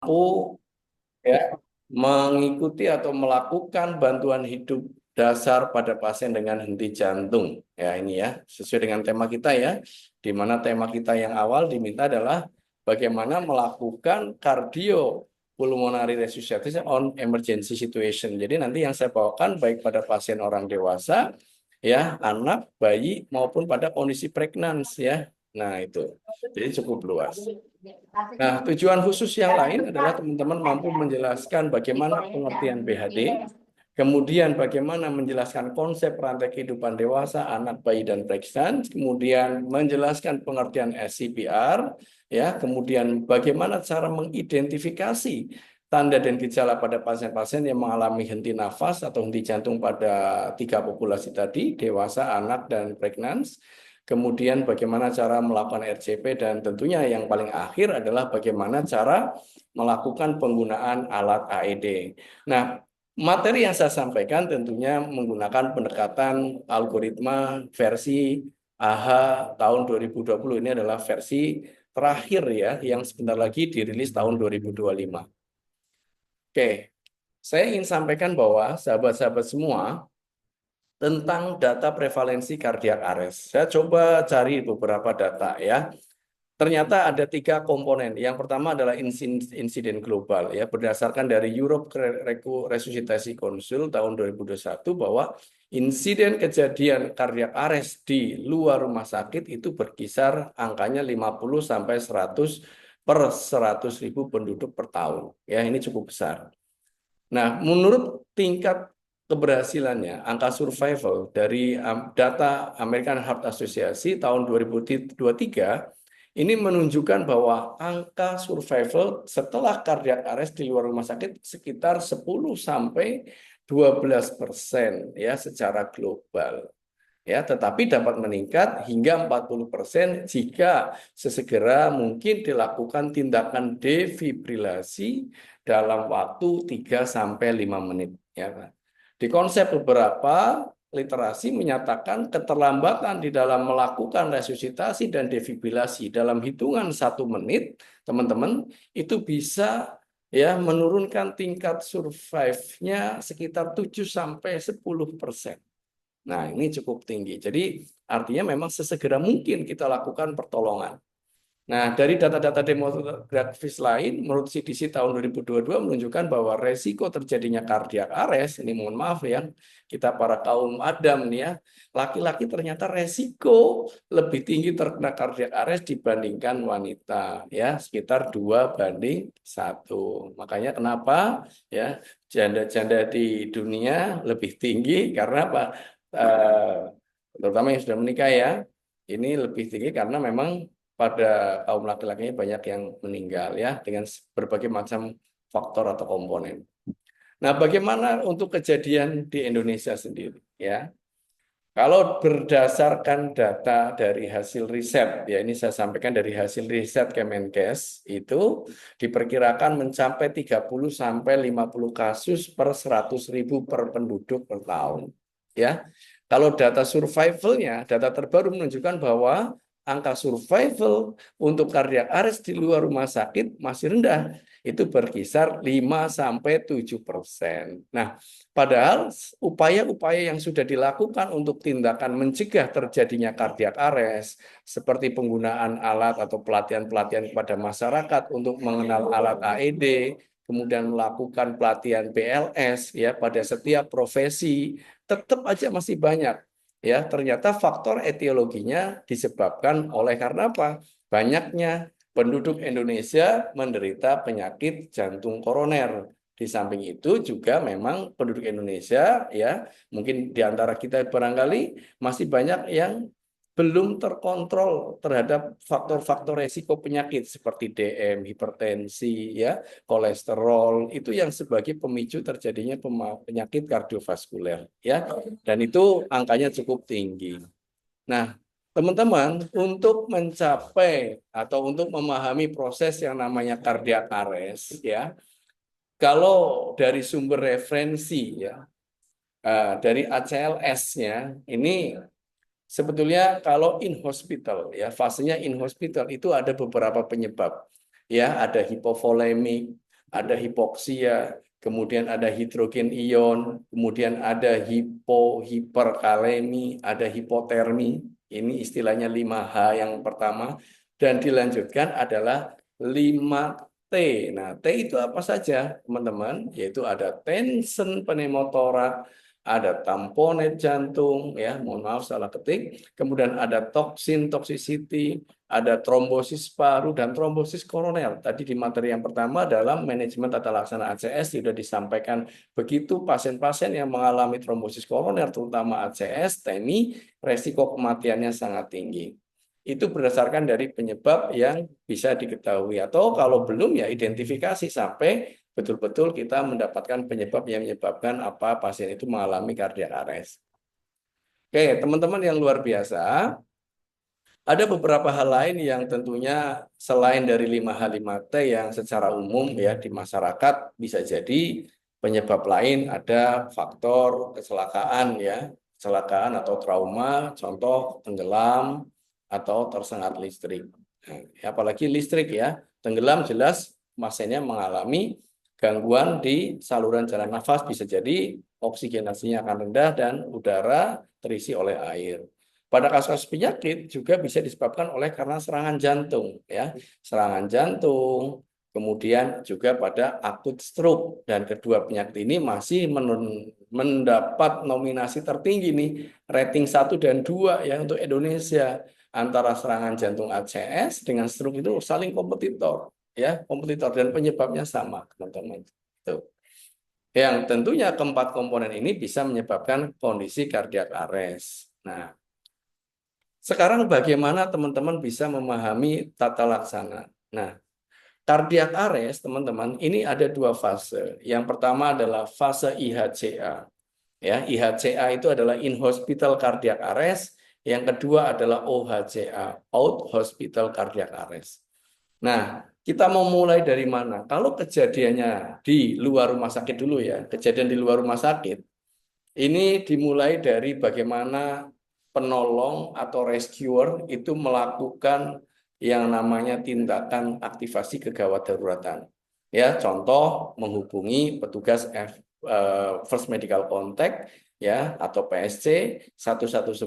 mampu ya mengikuti atau melakukan bantuan hidup dasar pada pasien dengan henti jantung. Ya ini ya, sesuai dengan tema kita ya, di mana tema kita yang awal diminta adalah bagaimana melakukan kardio pulmonary resuscitation on emergency situation. Jadi nanti yang saya bawakan baik pada pasien orang dewasa, ya, anak, bayi maupun pada kondisi pregnancy ya. Nah itu, jadi cukup luas. Nah, tujuan khusus yang lain adalah teman-teman mampu menjelaskan bagaimana pengertian BHD, kemudian bagaimana menjelaskan konsep rantai kehidupan dewasa, anak, bayi, dan pregnant, kemudian menjelaskan pengertian SCPR, ya, kemudian bagaimana cara mengidentifikasi tanda dan gejala pada pasien-pasien yang mengalami henti nafas atau henti jantung pada tiga populasi tadi, dewasa, anak, dan pregnant. Kemudian bagaimana cara melakukan RCP dan tentunya yang paling akhir adalah bagaimana cara melakukan penggunaan alat AED. Nah, materi yang saya sampaikan tentunya menggunakan pendekatan algoritma versi AHA tahun 2020. Ini adalah versi terakhir ya, yang sebentar lagi dirilis tahun 2025. Oke, saya ingin sampaikan bahwa sahabat-sahabat semua, tentang data prevalensi kardiak arrest. Saya coba cari beberapa data ya. Ternyata ada tiga komponen. Yang pertama adalah insiden global ya, berdasarkan dari Europe Resusitasi Council tahun 2021 bahwa insiden kejadian kardiak arrest di luar rumah sakit itu berkisar angkanya 50 sampai 100 per 100.000 penduduk per tahun. Ya, ini cukup besar. Nah, menurut tingkat keberhasilannya, angka survival dari data American Heart Association tahun 2023 ini menunjukkan bahwa angka survival setelah cardiac arrest di luar rumah sakit sekitar 10 sampai 12% ya secara global. Ya, tetapi dapat meningkat hingga 40% jika sesegera mungkin dilakukan tindakan defibrilasi dalam waktu 3 sampai 5 menit ya. Di konsep beberapa literasi menyatakan keterlambatan di dalam melakukan resusitasi dan defibrilasi dalam hitungan 1 menit, teman-teman, itu bisa ya menurunkan tingkat survive-nya sekitar 7 sampai 10%. Nah, ini cukup tinggi. Jadi, artinya memang sesegera mungkin kita lakukan pertolongan. Nah, dari data-data demografis lain, menurut CDC tahun 2022 menunjukkan bahwa resiko terjadinya cardiac arrest, ini mohon maaf ya, kita para kaum Adam nih ya, laki-laki ternyata resiko lebih tinggi terkena cardiac arrest dibandingkan wanita, ya, sekitar 2:1. Makanya kenapa ya janda-janda di dunia lebih tinggi karena apa? Eh, Terutama yang sudah menikah ya, ini lebih tinggi karena memang pada kaum laki-lakinya banyak yang meninggal ya dengan berbagai macam faktor atau komponen. Nah, bagaimana untuk kejadian di Indonesia sendiri ya? Kalau berdasarkan data dari hasil riset, ya ini saya sampaikan dari hasil riset Kemenkes, itu diperkirakan mencapai 30 sampai 50 kasus per 100.000 per penduduk per tahun. Ya, kalau data survivalnya, data terbaru menunjukkan bahwa angka survival untuk cardiac arrest di luar rumah sakit masih rendah, itu berkisar 5 sampai 7%. Nah, padahal upaya-upaya yang sudah dilakukan untuk tindakan mencegah terjadinya cardiac arrest, seperti penggunaan alat atau pelatihan-pelatihan kepada masyarakat untuk mengenal alat AED, kemudian melakukan pelatihan BLS ya pada setiap profesi, tetap aja masih banyak. Ya, ternyata faktor etiologinya disebabkan oleh karena apa? Banyaknya penduduk Indonesia menderita penyakit jantung koroner. Di samping itu juga memang penduduk Indonesia ya, mungkin di antara kita barangkali masih banyak yang belum terkontrol terhadap faktor-faktor resiko penyakit seperti DM, hipertensi, ya, kolesterol, itu yang sebagai pemicu terjadinya penyakit kardiovaskuler, ya, dan itu angkanya cukup tinggi. Nah, teman-teman, untuk mencapai atau untuk memahami proses yang namanya cardiac arrest, ya, kalau dari sumber referensi, ya, dari ACLS-nya, ini sebetulnya kalau in hospital, ya, fasenya in hospital itu ada beberapa penyebab, ya, ada hipovolemic, ada hipoksia, kemudian ada hidrogen ion, kemudian ada hiperkalemi, ada hipotermi. Ini istilahnya 5H yang pertama. Dan dilanjutkan adalah 5T. Nah, T itu apa saja, teman-teman? Yaitu ada tension pneumotorak, ada tamponet jantung, ya, mohon maaf salah ketik. Kemudian ada toksin, toxicity, ada trombosis paru dan trombosis koroner. Tadi di materi yang pertama dalam manajemen tata laksana ACS sudah disampaikan begitu pasien-pasien yang mengalami trombosis koroner, terutama ACS, TEMI, resiko kematiannya sangat tinggi. Itu berdasarkan dari penyebab yang bisa diketahui. Atau kalau belum ya identifikasi sampai betul-betul kita mendapatkan penyebab yang menyebabkan apa pasien itu mengalami cardiac arrest. Oke, teman-teman yang luar biasa, ada beberapa hal lain yang tentunya selain dari 5H 5T yang secara umum ya di masyarakat bisa jadi penyebab lain ada faktor kecelakaan ya, kecelakaan atau trauma, contoh tenggelam atau tersengat listrik. Nah, apalagi listrik ya, tenggelam jelas pasiennya mengalami gangguan di saluran jalan nafas, bisa jadi oksigenasinya akan rendah dan udara terisi oleh air. Pada kasus penyakit juga bisa disebabkan oleh karena serangan jantung, ya, serangan jantung, kemudian juga pada akut stroke. Dan kedua penyakit ini masih mendapat nominasi tertinggi nih, rating 1 dan 2 ya untuk Indonesia. Antara serangan jantung ACS dengan stroke itu saling kompetitor, ya, kompetitor dan penyebabnya sama, teman-teman. Tuh. Yang tentunya keempat komponen ini bisa menyebabkan kondisi cardiac arrest. Nah, sekarang bagaimana teman-teman bisa memahami tata laksana? Nah, cardiac arrest, teman-teman, ini ada dua fase. Yang pertama adalah fase IHCA. Ya, IHCA itu adalah in hospital cardiac arrest. Yang kedua adalah OHCA, out hospital cardiac arrest. Nah, kita mau mulai dari mana? Kalau kejadiannya di luar rumah sakit dulu ya, kejadian di luar rumah sakit, ini dimulai dari bagaimana penolong atau rescuer itu melakukan yang namanya tindakan aktivasi kegawat daruratan. Ya, contoh menghubungi petugas First Medical Contact ya atau PSC 119,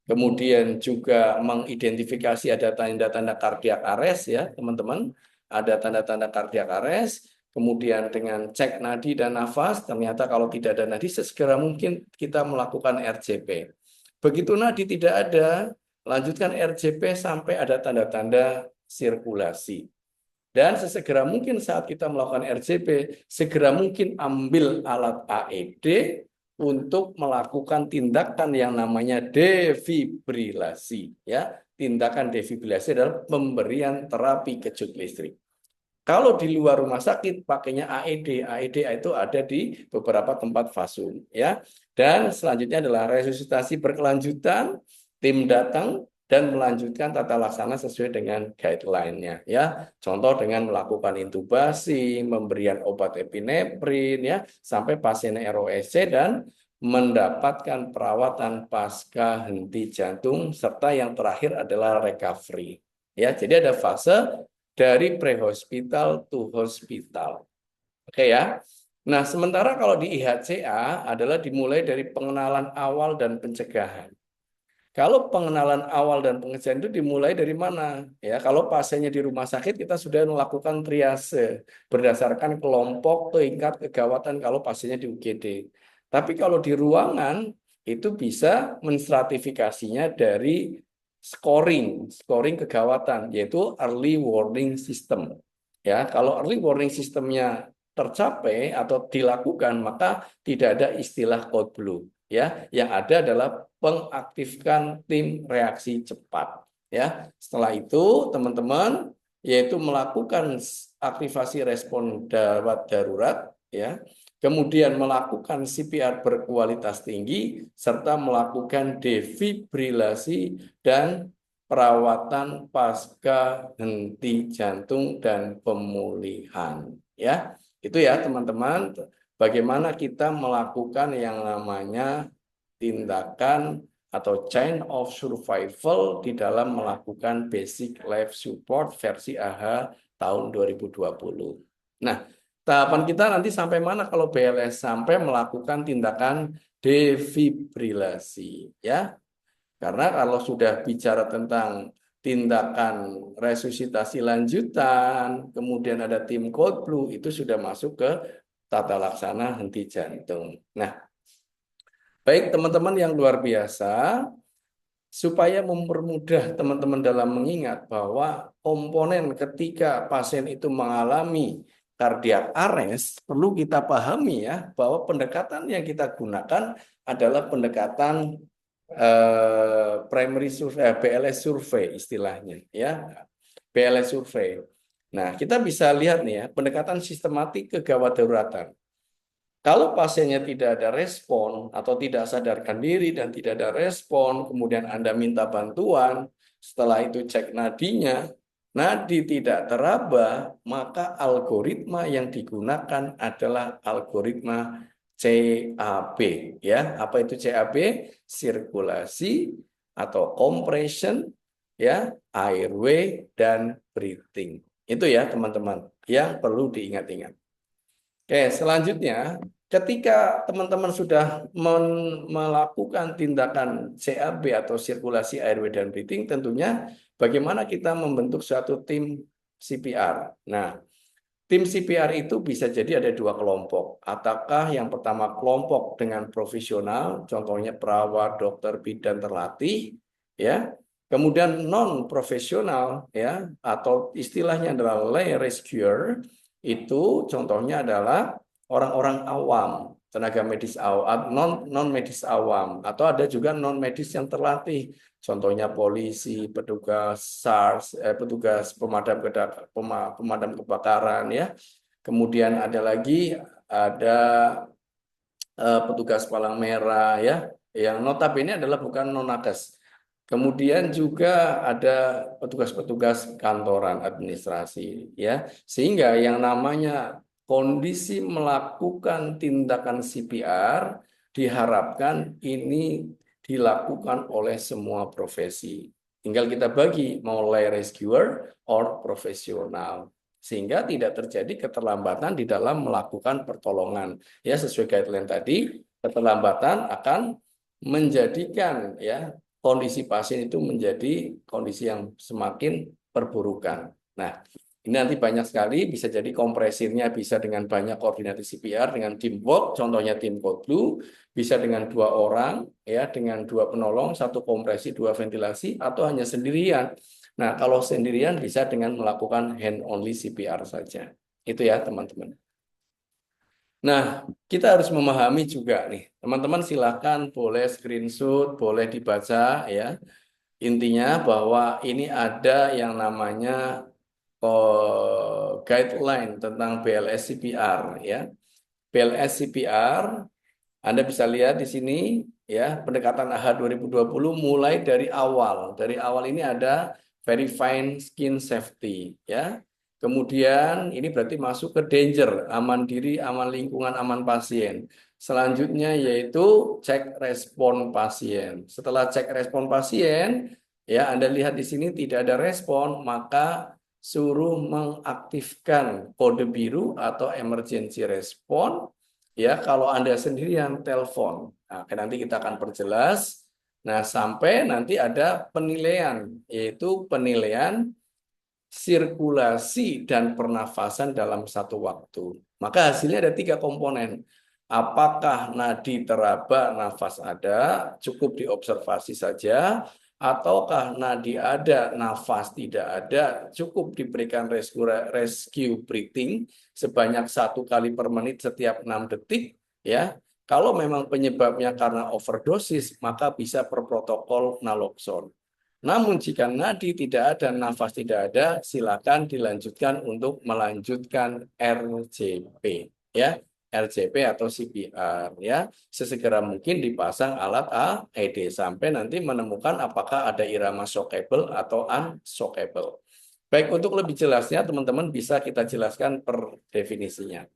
kemudian juga mengidentifikasi ada tanda-tanda cardiac arrest ya, teman-teman. Ada tanda-tanda cardiac arrest. Kemudian dengan cek nadi dan nafas, ternyata kalau tidak ada nadi, sesegera mungkin kita melakukan RJP. Begitu nadi tidak ada, lanjutkan RJP sampai ada tanda-tanda sirkulasi. Dan sesegera mungkin saat kita melakukan RJP, segera mungkin ambil alat AED untuk melakukan tindakan yang namanya defibrilasi. Ya, tindakan defibrilasi adalah pemberian terapi kejut listrik. Kalau di luar rumah sakit pakainya AED. AED itu ada di beberapa tempat fasum ya. Dan selanjutnya adalah resusitasi berkelanjutan, tim datang dan melanjutkan tata laksana sesuai dengan guideline-nya ya. Contoh dengan melakukan intubasi, memberian obat epinefrin ya sampai pasien ROSC dan mendapatkan perawatan pasca henti jantung serta yang terakhir adalah recovery. Ya, jadi ada fase dari pre-hospital to hospital. Oke ya. Nah, sementara kalau di IHCA adalah dimulai dari pengenalan awal dan pencegahan. Kalau pengenalan awal dan pencegahan itu dimulai dari mana? Ya, kalau pasiennya di rumah sakit kita sudah melakukan triase berdasarkan kelompok tingkat kegawatan kalau pasiennya di UGD. Tapi kalau di ruangan itu bisa menstratifikasinya dari scoring kegawatan, yaitu early warning system. Ya, kalau early warning systemnya tercapai atau dilakukan, maka tidak ada istilah code blue. Ya, yang ada adalah pengaktifkan tim reaksi cepat. Ya, setelah itu teman-teman yaitu melakukan aktivasi respon darurat, ya, kemudian melakukan CPR berkualitas tinggi, serta melakukan defibrilasi dan perawatan pasca henti jantung dan pemulihan. Ya, itu ya teman-teman, bagaimana kita melakukan yang namanya tindakan atau chain of survival di dalam melakukan basic life support versi AHA tahun 2020. Nah, tahapan kita nanti sampai mana kalau BLS? Sampai melakukan tindakan defibrilasi, ya. Karena kalau sudah bicara tentang tindakan resusitasi lanjutan, kemudian ada tim Code Blue, itu sudah masuk ke tata laksana henti jantung. Nah, baik teman-teman yang luar biasa, supaya mempermudah teman-teman dalam mengingat bahwa komponen ketika pasien itu mengalami cardiac arrest, perlu kita pahami ya, bahwa pendekatan yang kita gunakan adalah pendekatan primary survey, BLS survey istilahnya ya, BLS survey. Nah, kita bisa lihat nih ya, pendekatan sistematik kegawat daruratan. Kalau pasiennya tidak ada respon atau tidak sadarkan diri dan tidak ada respon, kemudian Anda minta bantuan, setelah itu cek nadinya, nadi tidak teraba, maka algoritma yang digunakan adalah algoritma CAB. Ya, apa itu CAB? Sirkulasi atau compression, ya, airway dan breathing. Itu ya teman-teman yang perlu diingat-ingat. Oke, selanjutnya, ketika teman-teman sudah melakukan tindakan CAB atau sirkulasi airway dan breathing, tentunya bagaimana kita membentuk suatu tim CPR. Nah, tim CPR itu bisa jadi ada dua kelompok. Ataukah yang pertama kelompok dengan profesional, contohnya perawat, dokter, bidan terlatih, ya. Kemudian non profesional, ya, atau istilahnya adalah lay rescuer, itu contohnya adalah orang-orang awam, tenaga medis awam, non medis awam, atau ada juga non medis yang terlatih, contohnya polisi, petugas SARS, petugas pemadam kebakaran, ya. Kemudian ada lagi ada petugas palang merah, ya, yang notabene adalah bukan non-nakes. Kemudian juga ada petugas-petugas kantoran administrasi, ya, sehingga yang namanya kondisi melakukan tindakan CPR diharapkan ini dilakukan oleh semua profesi. Tinggal kita bagi mau lay rescuer or profesional, sehingga tidak terjadi keterlambatan di dalam melakukan pertolongan. Ya, sesuai guideline tadi, keterlambatan akan menjadikan ya kondisi pasien itu menjadi kondisi yang semakin perburukan. Nah, ini nanti banyak sekali, bisa jadi kompresirnya bisa dengan banyak koordinasi CPR, dengan teamwork, contohnya tim Code Blue, bisa dengan 2 orang, ya, dengan 2 penolong, 1 kompresi, 2 ventilasi, atau hanya sendirian. Nah, kalau sendirian bisa dengan melakukan hand-only CPR saja. Itu ya, teman-teman. Nah, kita harus memahami juga nih, teman-teman silakan boleh screenshot, boleh dibaca ya. Intinya bahwa ini ada yang namanya guideline tentang BLS CPR ya. BLS CPR Anda bisa lihat di sini ya, pendekatan AHA 2020 mulai dari awal. Dari awal ini ada verifying skin safety ya. Kemudian ini berarti masuk ke danger, aman diri, aman lingkungan, aman pasien. Selanjutnya yaitu cek respon pasien. Setelah cek respon pasien, ya Anda lihat di sini tidak ada respon, maka suruh mengaktifkan kode biru atau emergency response. Ya, kalau Anda sendirian telepon. Nah, nanti kita akan perjelas. Nah, sampai nanti ada penilaian, yaitu penilaian sirkulasi dan pernafasan dalam satu waktu. Maka hasilnya ada 3 komponen. Apakah nadi teraba, nafas ada, cukup diobservasi saja, ataukah nadi ada, nafas tidak ada, cukup diberikan rescue breathing sebanyak 1 kali per menit setiap 6 detik, ya. Kalau memang penyebabnya karena overdosis, maka bisa per protokol naloxone. Namun jika nadi tidak ada, nafas tidak ada, silakan dilanjutkan untuk melanjutkan RCP, ya, RCP atau CPR, ya, sesegera mungkin dipasang alat AED sampai nanti menemukan apakah ada irama shockable atau unshockable. Baik, untuk lebih jelasnya teman-teman bisa kita jelaskan per definisinya.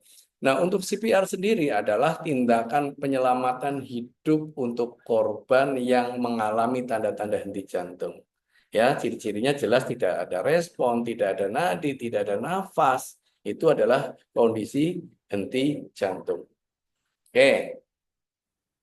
Nah, untuk CPR sendiri adalah tindakan penyelamatan hidup untuk korban yang mengalami tanda-tanda henti jantung. Ya, ciri-cirinya jelas tidak ada respon, tidak ada nadi, tidak ada nafas. itu adalah kondisi henti jantung. Oke.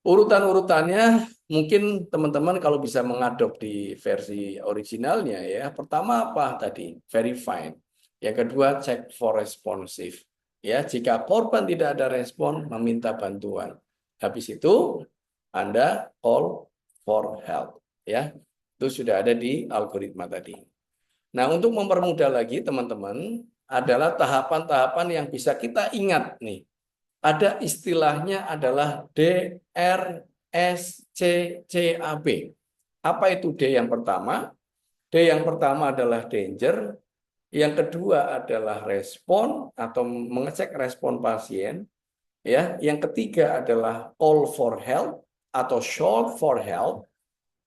Urutan-urutannya mungkin teman-teman kalau bisa mengadop di versi originalnya ya. Pertama apa tadi? Verify. Yang kedua check for responsive. Ya, jika korban tidak ada respon, meminta bantuan. Habis itu Anda call for help. Ya, itu sudah ada di algoritma tadi. Nah, untuk mempermudah lagi teman-teman adalah tahapan-tahapan yang bisa kita ingat nih. Ada istilahnya adalah DRSCCAB. Apa itu D yang pertama? D yang pertama adalah danger, yang kedua adalah respon atau mengecek respon pasien, ya. Yang ketiga adalah call for help atau shout for help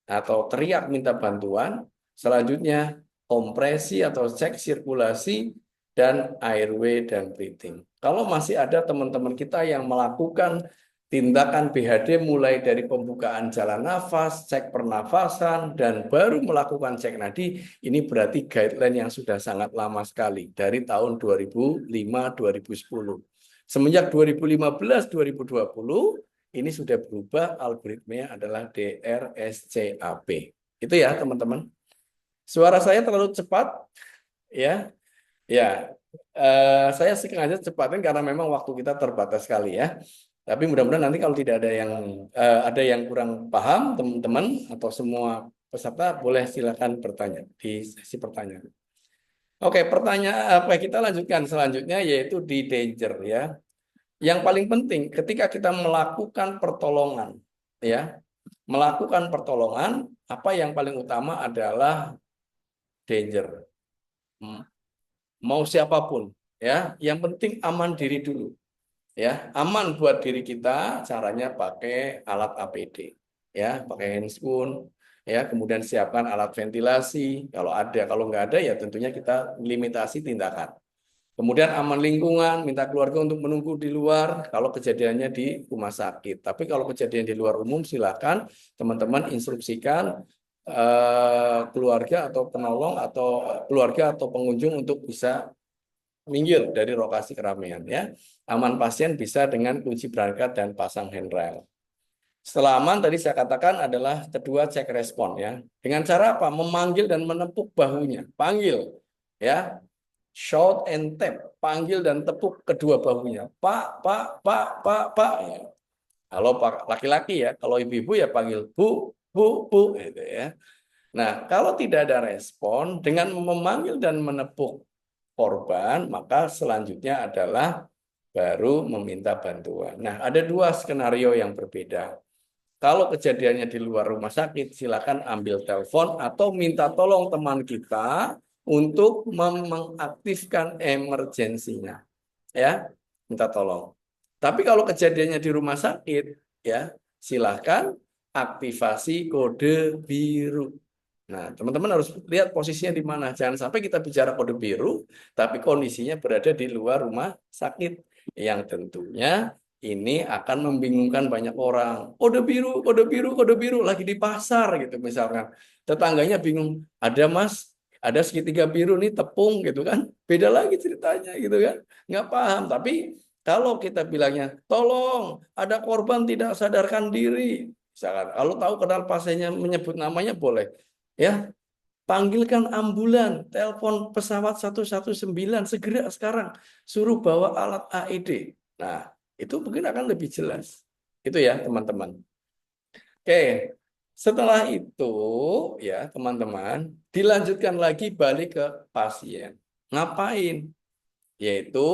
atau teriak minta bantuan. Selanjutnya kompresi atau cek sirkulasi dan airway dan breathing. Kalau masih ada teman-teman kita yang melakukan tindakan BHD mulai dari pembukaan jalan nafas, cek pernafasan, dan baru melakukan cek nadi, ini berarti guideline yang sudah sangat lama sekali, dari tahun 2005-2010. Semenjak 2015-2020, ini sudah berubah, algoritmanya adalah DRSCAB. Itu ya teman-teman. Suara saya terlalu cepat, ya. Ya, saya sengaja cepatin karena memang waktu kita terbatas sekali ya. Tapi mudah-mudahan nanti kalau tidak ada yang kurang paham teman-teman atau semua peserta boleh silakan bertanya di sesi pertanyaan. Oke, pertanyaan apa kita lanjutkan selanjutnya yaitu di danger ya. Yang paling penting ketika kita melakukan pertolongan ya, melakukan pertolongan apa yang paling utama adalah danger. Mau siapapun ya, yang penting aman diri dulu ya, aman buat diri kita, caranya pakai alat APD ya, pakai handscoon ya, kemudian siapkan alat ventilasi kalau ada, kalau nggak ada ya tentunya kita limitasi tindakan. Kemudian aman lingkungan, minta keluarga untuk menunggu di luar kalau kejadiannya di rumah sakit. Tapi kalau kejadian di luar umum silakan teman-teman instruksikan keluarga atau penolong atau keluarga atau pengunjung untuk bisa minggir dari lokasi keramaian ya. Aman pasien bisa dengan kunci berangkat dan pasang handrail. Setelah aman tadi saya katakan adalah kedua cek respon ya. Dengan cara apa? Memanggil dan menepuk bahunya. Panggil ya. Shout and tap, panggil dan tepuk kedua bahunya. Pak, Pak, Pak, Pak, Pak. Ya. Kalau laki-laki ya, kalau ibu-ibu ya panggil Bu, Bu, Bu, gitu ya. Nah, kalau tidak ada respon, dengan memanggil dan menepuk korban, maka selanjutnya adalah baru meminta bantuan. Nah, ada dua skenario yang berbeda. Kalau kejadiannya di luar rumah sakit, silakan ambil telepon atau minta tolong teman kita untuk mengaktifkan emergensinya. Ya, minta tolong. Tapi kalau kejadiannya di rumah sakit, ya, silakan aktivasi kode biru. Nah, teman-teman harus lihat posisinya di mana. Jangan sampai kita bicara kode biru, tapi kondisinya berada di luar rumah sakit. Yang tentunya ini akan membingungkan banyak orang. Kode biru, kode biru, kode biru, lagi di pasar gitu misalkan. Tetangganya bingung, ada mas, ada segitiga biru nih tepung gitu kan. Beda lagi ceritanya gitu kan. Nggak paham, tapi kalau kita bilangnya, tolong ada korban tidak sadarkan diri. Misalkan, kalau tahu kenal pasiennya menyebut namanya boleh. Ya, panggilkan ambulan, telepon pesawat 119 segera sekarang, suruh bawa alat AED. Nah, itu mungkin akan lebih jelas. Itu ya, teman-teman. Oke, setelah itu ya, teman-teman, dilanjutkan lagi balik ke pasien. Ngapain? Yaitu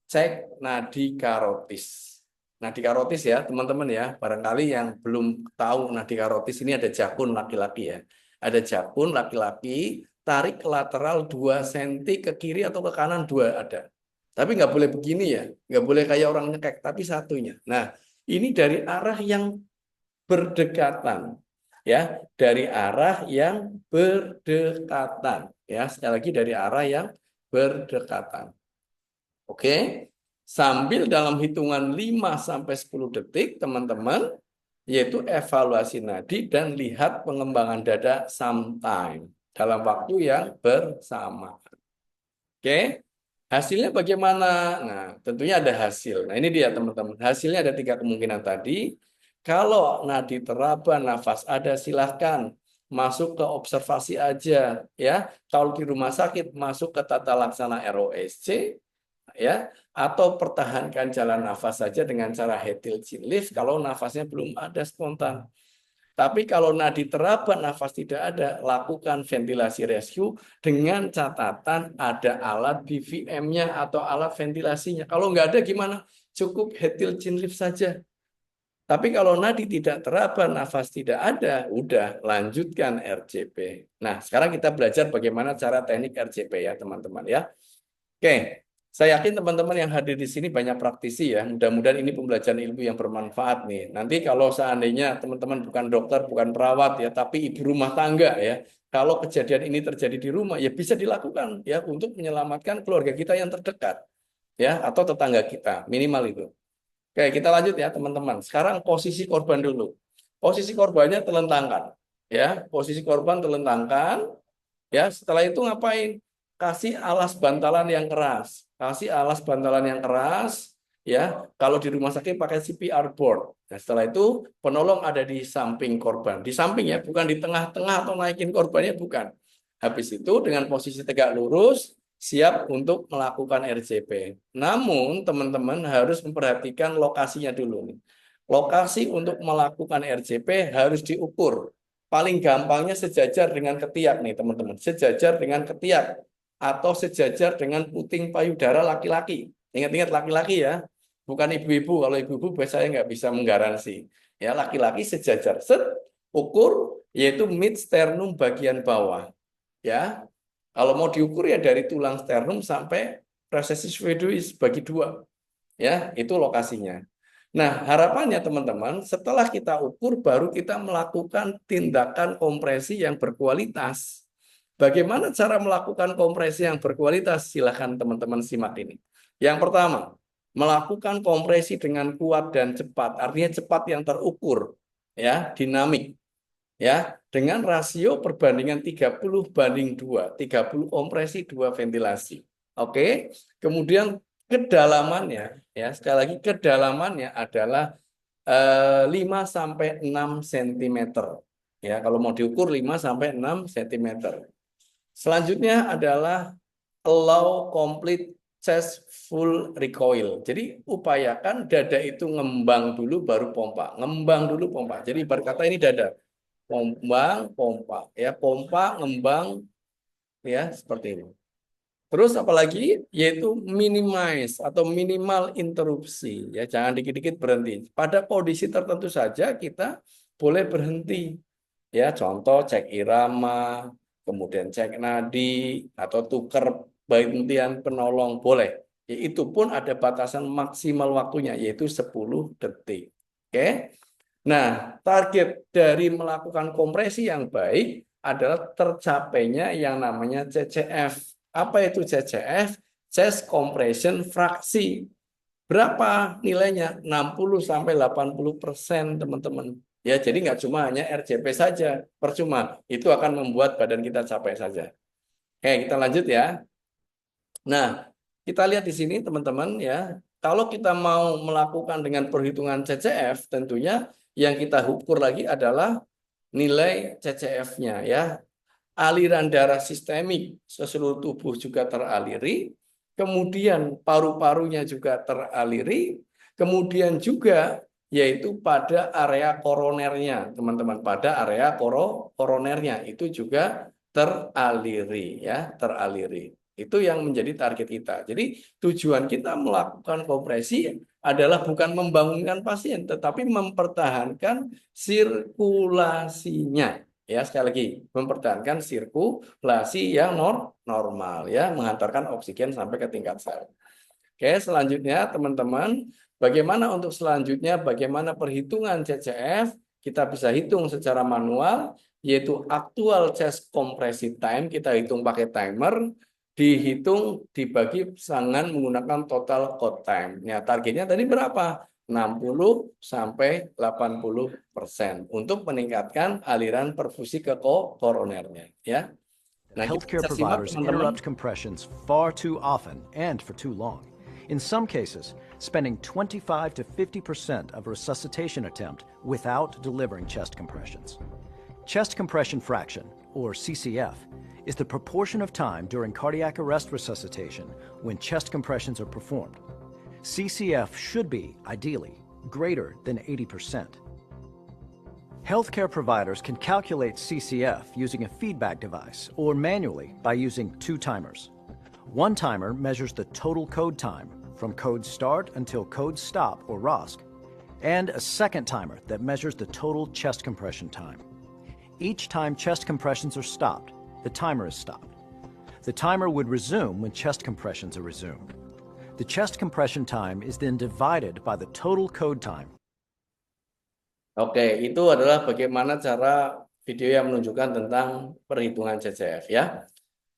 cek nadi karotis. Nadi karotis ya, teman-teman ya. Barangkali yang belum tahu nadi karotis ini ada jakun laki-laki ya. Ada jakun laki-laki, tarik lateral 2 cm ke kiri atau ke kanan 2 ada. Tapi nggak boleh begini ya, nggak boleh kayak orang nyekek, tapi satunya. Nah, ini dari arah yang berdekatan. Ya, dari arah yang berdekatan. Ya, sekali lagi dari arah yang berdekatan. Oke, sambil dalam hitungan 5 sampai 10 detik, teman-teman, yaitu evaluasi nadi dan lihat pengembangan dada sometime dalam waktu yang bersamaan. Oke. Hasilnya bagaimana? Nah, tentunya ada hasil. Nah, ini dia teman-teman. Hasilnya ada tiga kemungkinan tadi. Kalau nadi teraba, nafas ada, silahkan masuk ke observasi aja, ya. Kalau di rumah sakit masuk ke tata laksana ROSC, ya, atau pertahankan jalan nafas saja dengan cara hetil chin lift kalau nafasnya belum ada spontan. Tapi kalau nadi teraba nafas tidak ada, lakukan ventilasi rescue dengan catatan ada alat BVM-nya atau alat ventilasinya. Kalau nggak ada gimana? Cukup hetil chin lift saja. Tapi kalau nadi tidak teraba, nafas tidak ada, udah lanjutkan RCP. Nah, sekarang kita belajar bagaimana cara teknik RCP ya, teman-teman ya. Oke, saya yakin teman-teman yang hadir di sini banyak praktisi ya. Mudah-mudahan ini pembelajaran ilmu yang bermanfaat nih. Nanti kalau seandainya teman-teman bukan dokter, bukan perawat ya, tapi ibu rumah tangga ya. Kalau kejadian ini terjadi di rumah, ya bisa dilakukan ya untuk menyelamatkan keluarga kita yang terdekat ya atau tetangga kita, minimal itu. Oke, kita lanjut ya teman-teman. Sekarang posisi korban dulu. Posisi korbannya telentangkan ya. Posisi korban telentangkan. Ya, setelah itu ngapain? Kasih alas bantalan yang keras. Kasih alas bantalan yang keras. Ya, kalau di rumah sakit pakai CPR board. Nah, setelah itu penolong ada di samping korban. Di samping ya, bukan di tengah-tengah atau naikin korbannya, bukan. Habis itu dengan posisi tegak lurus, siap untuk melakukan RCP. Namun teman-teman harus memperhatikan lokasinya dulu. Lokasi untuk melakukan RCP harus diukur. Paling gampangnya sejajar dengan ketiak nih teman-teman. Sejajar dengan ketiak atau sejajar dengan puting payudara laki-laki. Ingat-ingat laki-laki ya, bukan ibu-ibu. Kalau ibu-ibu biasanya nggak bisa menggaransi. Ya laki-laki sejajar. Set, ukur yaitu mid sternum bagian bawah. Ya, kalau mau diukur ya dari tulang sternum sampai recessus sphenoides bagi dua. Ya, itu lokasinya. Nah, harapannya teman-teman, setelah kita ukur, baru kita melakukan tindakan kompresi yang berkualitas. Bagaimana cara melakukan kompresi yang berkualitas? Silahkan teman-teman simak ini. Yang pertama, melakukan kompresi dengan kuat dan cepat, artinya cepat yang terukur, ya, dinamik, ya, dengan rasio perbandingan 30:2, 30 kompresi, 2 ventilasi. Oke, kemudian kedalamannya, ya, sekali lagi kedalamannya adalah 5 sampai 6 cm. Ya, kalau mau diukur 5 sampai 6 cm. Selanjutnya adalah allow complete chest full recoil. Jadi upayakan dada itu ngembang dulu baru pompa. Ngembang dulu pompa. Jadi ibarat kata ini dada. Pombang, pompa. Ya, pompa, ngembang, ya seperti ini. Terus apalagi yaitu minimize atau minimal interupsi ya jangan dikit-dikit berhenti. Pada kondisi tertentu saja kita boleh berhenti. Ya contoh cek irama, kemudian cek nadi atau tuker bantian penolong boleh. Ya, itu pun ada batasan maksimal waktunya yaitu 10 detik. Oke. Nah, target dari melakukan kompresi yang baik adalah tercapainya yang namanya CCF. Apa itu CCF? Chest Compression Fraksi. Berapa nilainya? 60 sampai 80%, teman-teman. Ya, jadi nggak cuma hanya RCP saja, percuma. Itu akan membuat badan kita capek saja. Oke, kita lanjut ya. Nah, kita lihat di sini teman-teman ya. Kalau kita mau melakukan dengan perhitungan CCF, tentunya yang kita ukur lagi adalah nilai CCF-nya ya. Aliran darah sistemik ke seluruh tubuh juga teraliri, kemudian paru-parunya juga teraliri, kemudian juga yaitu pada area koronernya, teman-teman, pada area koronernya itu juga teraliri ya, teraliri. Itu yang menjadi target kita. Jadi tujuan kita melakukan kompresi adalah bukan membangunkan pasien, tetapi mempertahankan sirkulasinya. Ya, sekali lagi, mempertahankan sirkulasi yang normal ya, menghantarkan oksigen sampai ke tingkat sel. Oke, selanjutnya teman-teman, bagaimana untuk selanjutnya bagaimana perhitungan CCF? Kita bisa hitung secara manual yaitu actual chest compressive time kita hitung pakai timer, dihitung dibagi dengan menggunakan total code time. Ya, targetnya tadi berapa? 60 sampai 80% untuk meningkatkan aliran perfusi ke koronernya ya. Nah, kita Healthcare bisa simak providers teman-teman. interrupt compressions far too often and for too long. In some cases, spending 25 to 50% of a resuscitation attempt without delivering chest compressions. Chest compression fraction, or CCF, is the proportion of time during cardiac arrest resuscitation when chest compressions are performed. CCF should be, ideally, greater than 80%. Healthcare providers can calculate CCF using a feedback device or manually by using two timers. One timer measures the total code time from code start until code stop, or ROSC, and a second timer that measures the total chest compression time. Each time chest compressions are stopped, the timer is stopped. The timer would resume when chest compressions are resumed. The chest compression time is then divided by the total code time. Oke, itu adalah bagaimana cara video yang menunjukkan tentang perhitungan CCF ya.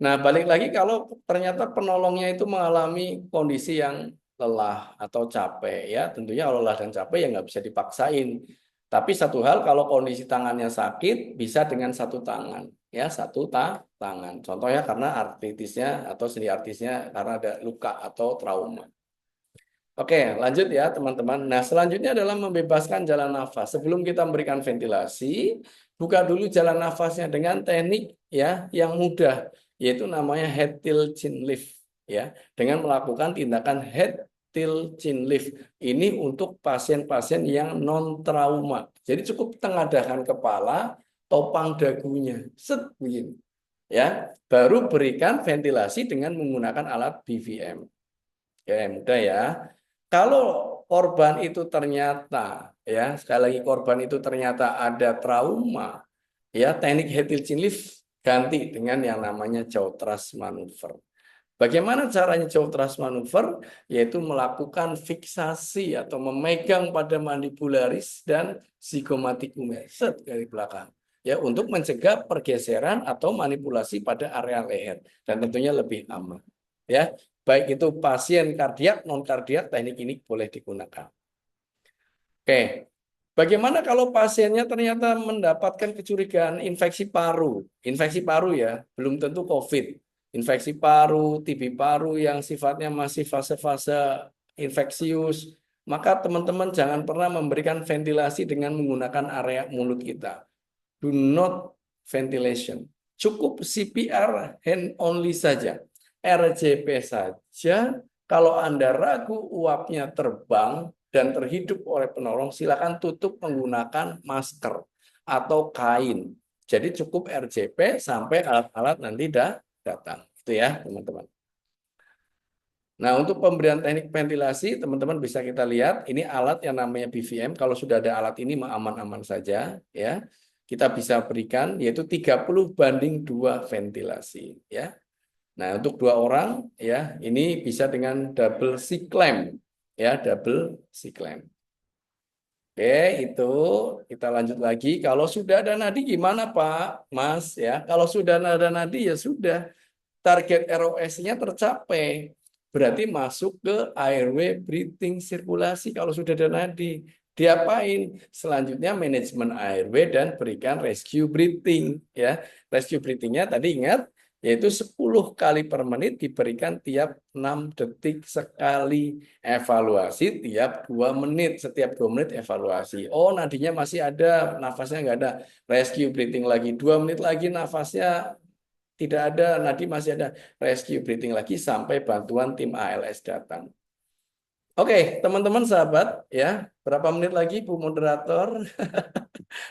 Nah, balik lagi kalau ternyata penolongnya itu mengalami kondisi yang lelah atau capek ya, tentunya kalau lelah dan capek ya nggak bisa dipaksain. Tapi satu hal kalau kondisi tangannya sakit bisa dengan satu tangan ya, tangan. Contohnya karena artritisnya atau sendi artritisnya karena ada luka atau trauma. Oke, lanjut ya teman-teman. Nah, selanjutnya adalah membebaskan jalan nafas. Sebelum kita memberikan ventilasi, buka dulu jalan nafasnya dengan teknik ya yang mudah, yaitu namanya head tilt chin lift ya. Dengan melakukan tindakan head tilt chin lift. Ini untuk pasien-pasien yang non trauma. Jadi cukup tengadahkan kepala, topang dagunya. Set begini. Ya, baru berikan ventilasi dengan menggunakan alat BVM. Oke, mudah ya. Kalau korban itu ternyata, ya sekali lagi korban itu ternyata ada trauma, ya teknik head tilt chin lift ganti dengan yang namanya jaw thrust maneuver. Bagaimana caranya jaw thrust maneuver? Yaitu melakukan fiksasi atau memegang pada mandibularis dan zygomatikum dari belakang. Ya, untuk mencegah pergeseran atau manipulasi pada area leher dan tentunya lebih aman. Ya, baik itu pasien kardiak, non kardiak, teknik ini boleh digunakan. Oke, bagaimana kalau pasiennya ternyata mendapatkan kecurigaan infeksi paru? Infeksi paru ya, belum tentu COVID. Infeksi paru, TB paru yang sifatnya masih fase-fase infeksius, maka teman-teman jangan pernah memberikan ventilasi dengan menggunakan area mulut kita. Do not ventilation. Cukup CPR hand only saja. RJP saja. Kalau Anda ragu uapnya terbang dan terhidup oleh penolong, silakan tutup menggunakan masker atau kain. Jadi cukup RJP sampai alat-alat nanti datang. Itu ya, teman-teman. Nah, untuk pemberian teknik ventilasi, teman-teman bisa kita lihat, ini alat yang namanya BVM. Kalau sudah ada alat ini, aman-aman saja. Ya, kita bisa berikan, yaitu 30:2 ventilasi. Ya. Nah, untuk 2 orang, ya ini bisa dengan double C-clamp. Ya, double C-clamp. Oke, itu kita lanjut lagi. Kalau sudah ada nadi gimana Pak, Mas? Ya, kalau sudah ada nadi ya sudah. Target ROS-nya tercapai. Berarti masuk ke airway breathing sirkulasi kalau sudah ada nadi. Diapain? Selanjutnya manajemen airway dan berikan rescue breathing. Ya, rescue breathing-nya tadi ingat, yaitu 10 kali per menit diberikan tiap 6 detik sekali. Evaluasi tiap 2 menit. Setiap 2 menit evaluasi. Oh, nadinya masih ada, nafasnya nggak ada. Rescue breathing lagi. 2 menit lagi nafasnya tidak ada, nadi masih ada, rescue breathing lagi sampai bantuan tim ALS datang. Oke, teman-teman sahabat, ya berapa menit lagi Bu Moderator?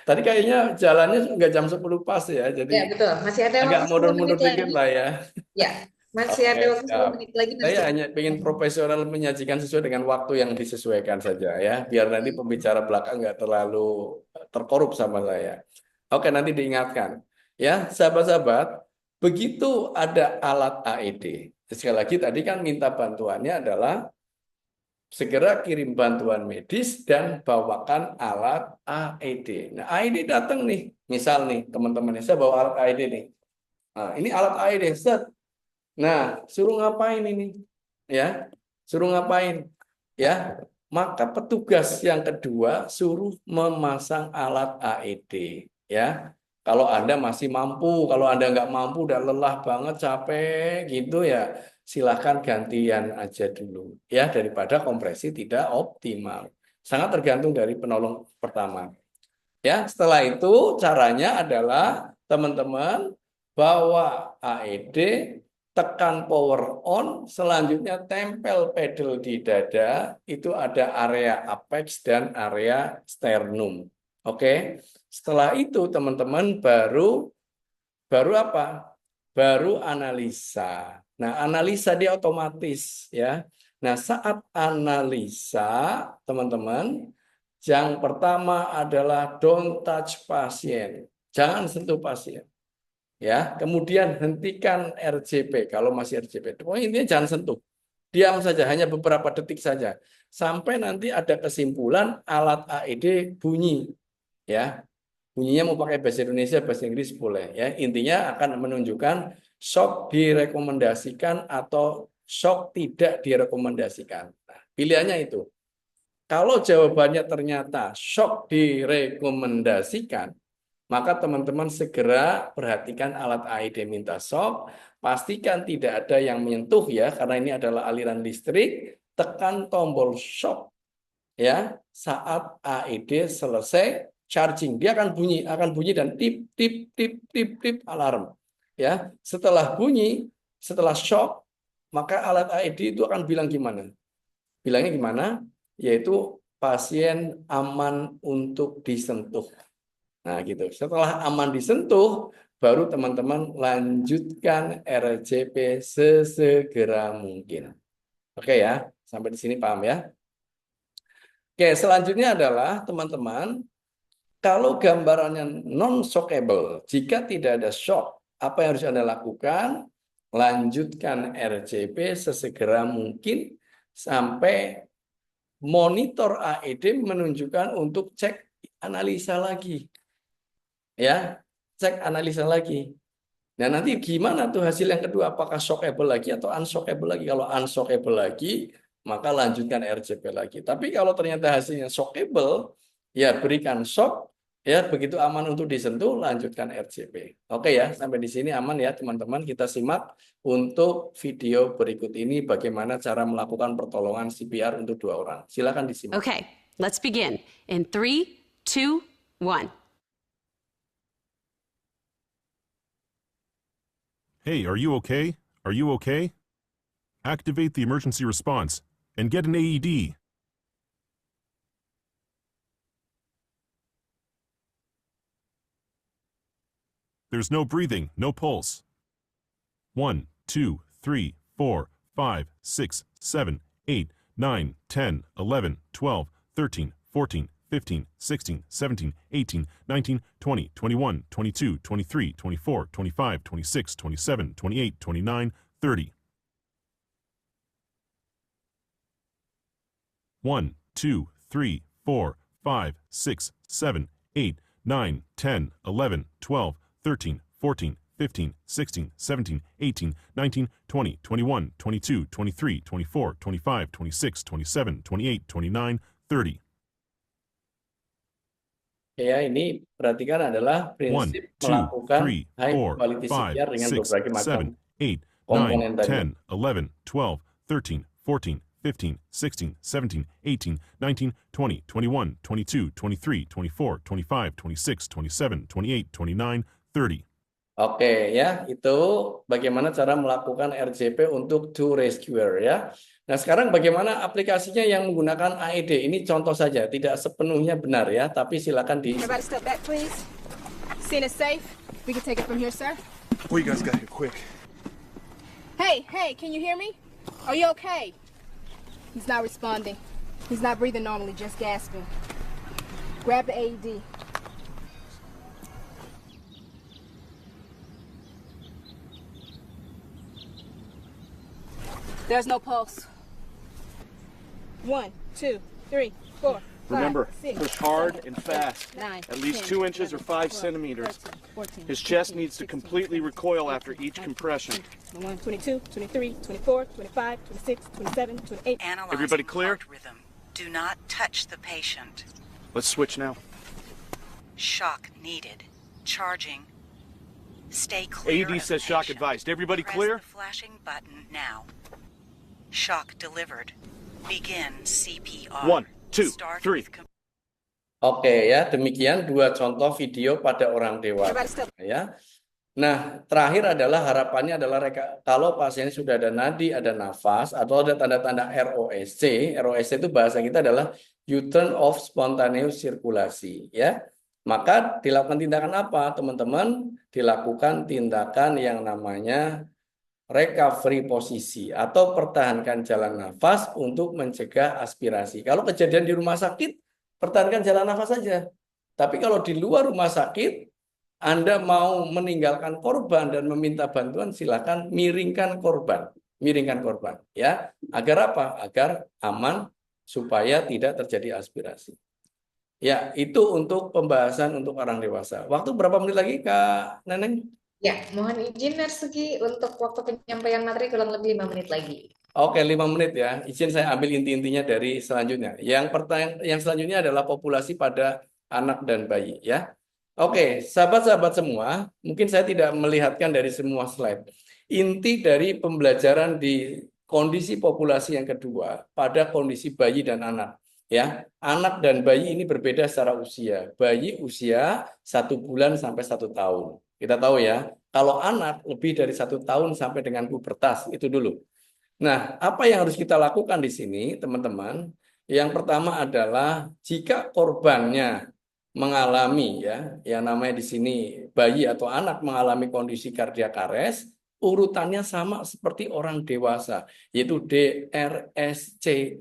Tadi kayaknya jalannya nggak jam 10 pas ya, jadi Ya, betul. Masih ada agak waktu 10 mundur-mundur menit dikit lagi. lah ya. Ya, masih Oke, ada waktu 10 siap. menit lagi. Saya hanya ingin profesional menyajikan sesuai dengan waktu yang disesuaikan saja ya, biar nanti pembicara belakang nggak terlalu terkorup sama saya. Oke, nanti diingatkan. Ya, sahabat-sahabat, begitu ada alat AED. Sekali lagi tadi kan minta bantuannya adalah segera kirim bantuan medis dan bawakan alat AED. Nah, AED datang nih, misal nih teman-teman, saya bawa alat AED nih. Nah, ini alat AED, set. Nah, suruh ngapain ini? Ya, suruh ngapain? Ya, maka petugas yang kedua suruh memasang alat AED. Ya, Kalau Anda masih mampu, kalau Anda nggak mampu, udah lelah banget, capek gitu ya, silahkan gantian aja dulu. Ya, daripada kompresi tidak optimal. Sangat tergantung dari penolong pertama. Ya, setelah itu caranya adalah teman-teman bawa AED, tekan power on, selanjutnya tempel pedal di dada, itu ada area apex dan area sternum. Oke. Setelah itu teman-teman baru apa? Baru analisa. Nah, analisa dia otomatis ya. Nah, saat analisa teman-teman, yang pertama adalah don't touch pasien. Jangan sentuh pasien. Ya, kemudian hentikan RJP kalau masih RJP. Pokoknya intinya jangan sentuh. Diam saja, hanya beberapa detik saja. Sampai nanti ada kesimpulan alat AED bunyi. Ya, bunyinya mau pakai bahasa Indonesia, bahasa Inggris boleh. Ya, intinya akan menunjukkan shock direkomendasikan atau shock tidak direkomendasikan. Nah, pilihannya itu. Kalau jawabannya ternyata shock direkomendasikan, maka teman-teman segera perhatikan alat AED minta shock, pastikan tidak ada yang menyentuh ya, karena ini adalah aliran listrik, tekan tombol shock ya saat AED selesai charging. Dia akan bunyi dan tip tip tip tip tip alarm. Ya, setelah bunyi, setelah shock, maka alat AED itu akan bilang gimana? Bilangnya gimana? Yaitu pasien aman untuk disentuh. Nah, gitu. Setelah aman disentuh, baru teman-teman lanjutkan RJP sesegera mungkin. Oke ya, sampai di sini paham ya? Oke, selanjutnya adalah teman-teman, kalau gambarannya non-shockable, jika tidak ada shock, apa yang harus Anda lakukan? Lanjutkan RJP sesegera mungkin sampai monitor AED menunjukkan untuk cek analisa lagi. Ya, cek analisa lagi. Nah, nanti gimana tuh hasil yang kedua? Apakah shockable lagi atau unshockable lagi? Kalau unshockable lagi, maka lanjutkan RJP lagi. Tapi kalau ternyata hasilnya shockable, ya berikan shock, ya begitu aman untuk disentuh, lanjutkan RJP. Oke ya, sampai di sini aman ya teman-teman. Kita simak untuk video berikut ini bagaimana cara melakukan pertolongan CPR untuk 2 orang. Silakan disimak. Okay, let's begin. In 3, 2, 1. Hey, are you okay? Are you okay? Activate the emergency response and get an AED. There's no breathing, no pulse. 1, 2, 3, 4, 5, 6, 7, 8, 9, 10, 11, 12, 13, 14, 15, 16, 17, 18, 19, 20, 21, 22, 23, 24, 25, 26, 27, 28, 29, 30. 1, 2, 3, 4, 5, 6, 7, 8, 9, 10, 11, 12, 13, 14, 15, 16, 17, 18, 19, 20, 21, 22, 23, 24, 25, 26, 27, 28, 29, 30. Ya, ini perhatikan adalah 1, prinsip 2, melakukan 3, high 4, quality 5, CPR dengan 6, berbagai macam 7, 8, 9, komponen tadi. 10, 11, 12, 13, 14, 15, 16, 17, 18, 19, 20, 21, 22, 23, 24, 25, 26, 27, 28, 29, 30. Oke ya, itu bagaimana cara melakukan RJP untuk two rescuer ya. Nah, sekarang bagaimana aplikasinya yang menggunakan AED? Ini contoh saja, tidak sepenuhnya benar ya, tapi silakan di Everybody step back, please. Scene is safe. We can take it from here, sir. Oh, you guys got here quick. Hey, can you hear me? Are you okay? He's not responding. He's not breathing normally, just gasping. Grab the AED. There's no pulse. 1, 2, 3, 4. Remember, 5, 6, push hard 7, and fast. 9, At least 10, 2 inches or 11, 5 12, centimeters. 13, 14, His chest 15, needs to 16, completely 17, recoil 18, after each 19, compression. 21, 22, 23, 24, 25, 26, 27, 28. Analyzing Everybody clear? heart rhythm. Do not touch the patient. Let's switch now. Shock needed. Charging. Stay clear. AED of says the shock patient. advised. Everybody Press clear? the flashing button now. Shock delivered. Begin CPR. 1, 2, Start 3. with Oke ya, demikian dua contoh video pada orang dewasa Everybody still. ya. Nah, terakhir adalah harapannya adalah kalau pasien sudah ada nadi, ada nafas, atau ada tanda-tanda ROSC. ROSC itu bahasa kita adalah return of spontaneous circulation, ya. Maka dilakukan tindakan apa, teman-teman? Dilakukan tindakan yang namanya recovery posisi atau pertahankan jalan nafas untuk mencegah aspirasi. Kalau kejadian di rumah sakit, pertahankan jalan nafas saja. Tapi kalau di luar rumah sakit, Anda mau meninggalkan korban dan meminta bantuan, silakan miringkan korban. Miringkan korban, ya. Agar apa? Agar aman supaya tidak terjadi aspirasi. Ya, itu untuk pembahasan untuk orang dewasa. Waktu berapa menit lagi, Kak Neneng? Ya, mohon izin Narsugi untuk waktu penyampaian materi kurang lebih 5 menit lagi. Oke, 5 menit ya. Izin saya ambil inti-intinya dari selanjutnya. Yang selanjutnya adalah populasi pada anak dan bayi, ya. Oke, sahabat-sahabat semua, mungkin saya tidak melihatkan dari semua slide. Inti dari pembelajaran di kondisi populasi yang kedua pada kondisi bayi dan anak. Ya, anak dan bayi ini berbeda secara usia. Bayi usia 1 bulan sampai 1 tahun. Kita tahu ya, kalau anak lebih dari 1 tahun sampai dengan pubertas, itu dulu. Nah, apa yang harus kita lakukan di sini, teman-teman? Yang pertama adalah jika korbannya mengalami yang namanya di sini bayi atau anak mengalami kondisi kardiak arrest, urutannya sama seperti orang dewasa, yaitu DRSCAB.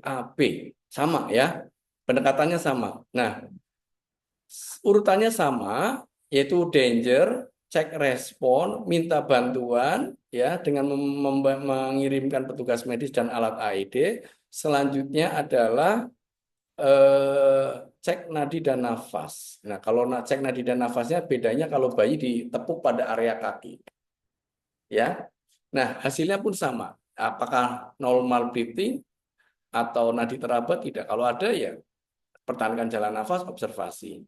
Sama ya, pendekatannya sama. Nah, urutannya sama, yaitu danger, cek respon, minta bantuan ya dengan mengirimkan petugas medis dan alat AED. Selanjutnya adalah cek nadi dan nafas. Nah, kalau cek nadi dan nafasnya bedanya kalau bayi ditepuk pada area kaki. Ya. Nah, hasilnya pun sama. Apakah normal breathing atau nadi teraba? Tidak. Kalau ada ya pertahankan jalan nafas, observasi.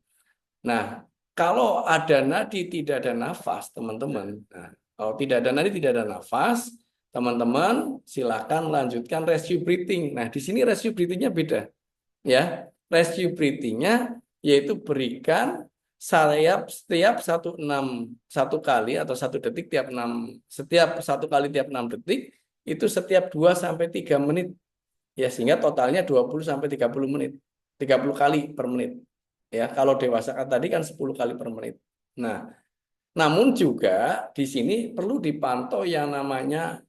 Nah, kalau ada nadi tidak ada nafas, teman-teman. Nah, kalau tidak ada nadi tidak ada nafas, teman-teman silakan lanjutkan rescue breathing. Nah, di sini rescue breathingnya beda. Ya, rescue breathing-nya yaitu berikan setiap 1 kali atau 1 detik setiap 1 kali tiap 6 detik itu setiap 2 sampai 3 menit. Ya, sehingga totalnya 20 sampai 30 menit. 30 kali per menit. Ya, kalau dewasa tadi kan 10 kali per menit. Nah, namun juga di sini perlu dipantau yang namanya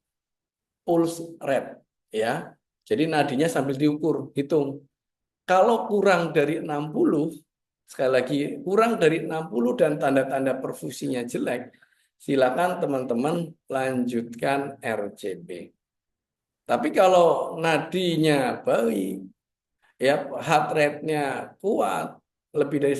pulse rate, ya. Jadi nadinya sambil diukur, hitung. Kalau kurang dari 60, sekali lagi kurang dari 60 dan tanda-tanda perfusinya jelek, silakan teman-teman lanjutkan RCP. Tapi kalau nadinya baik, ya heart rate-nya kuat, lebih dari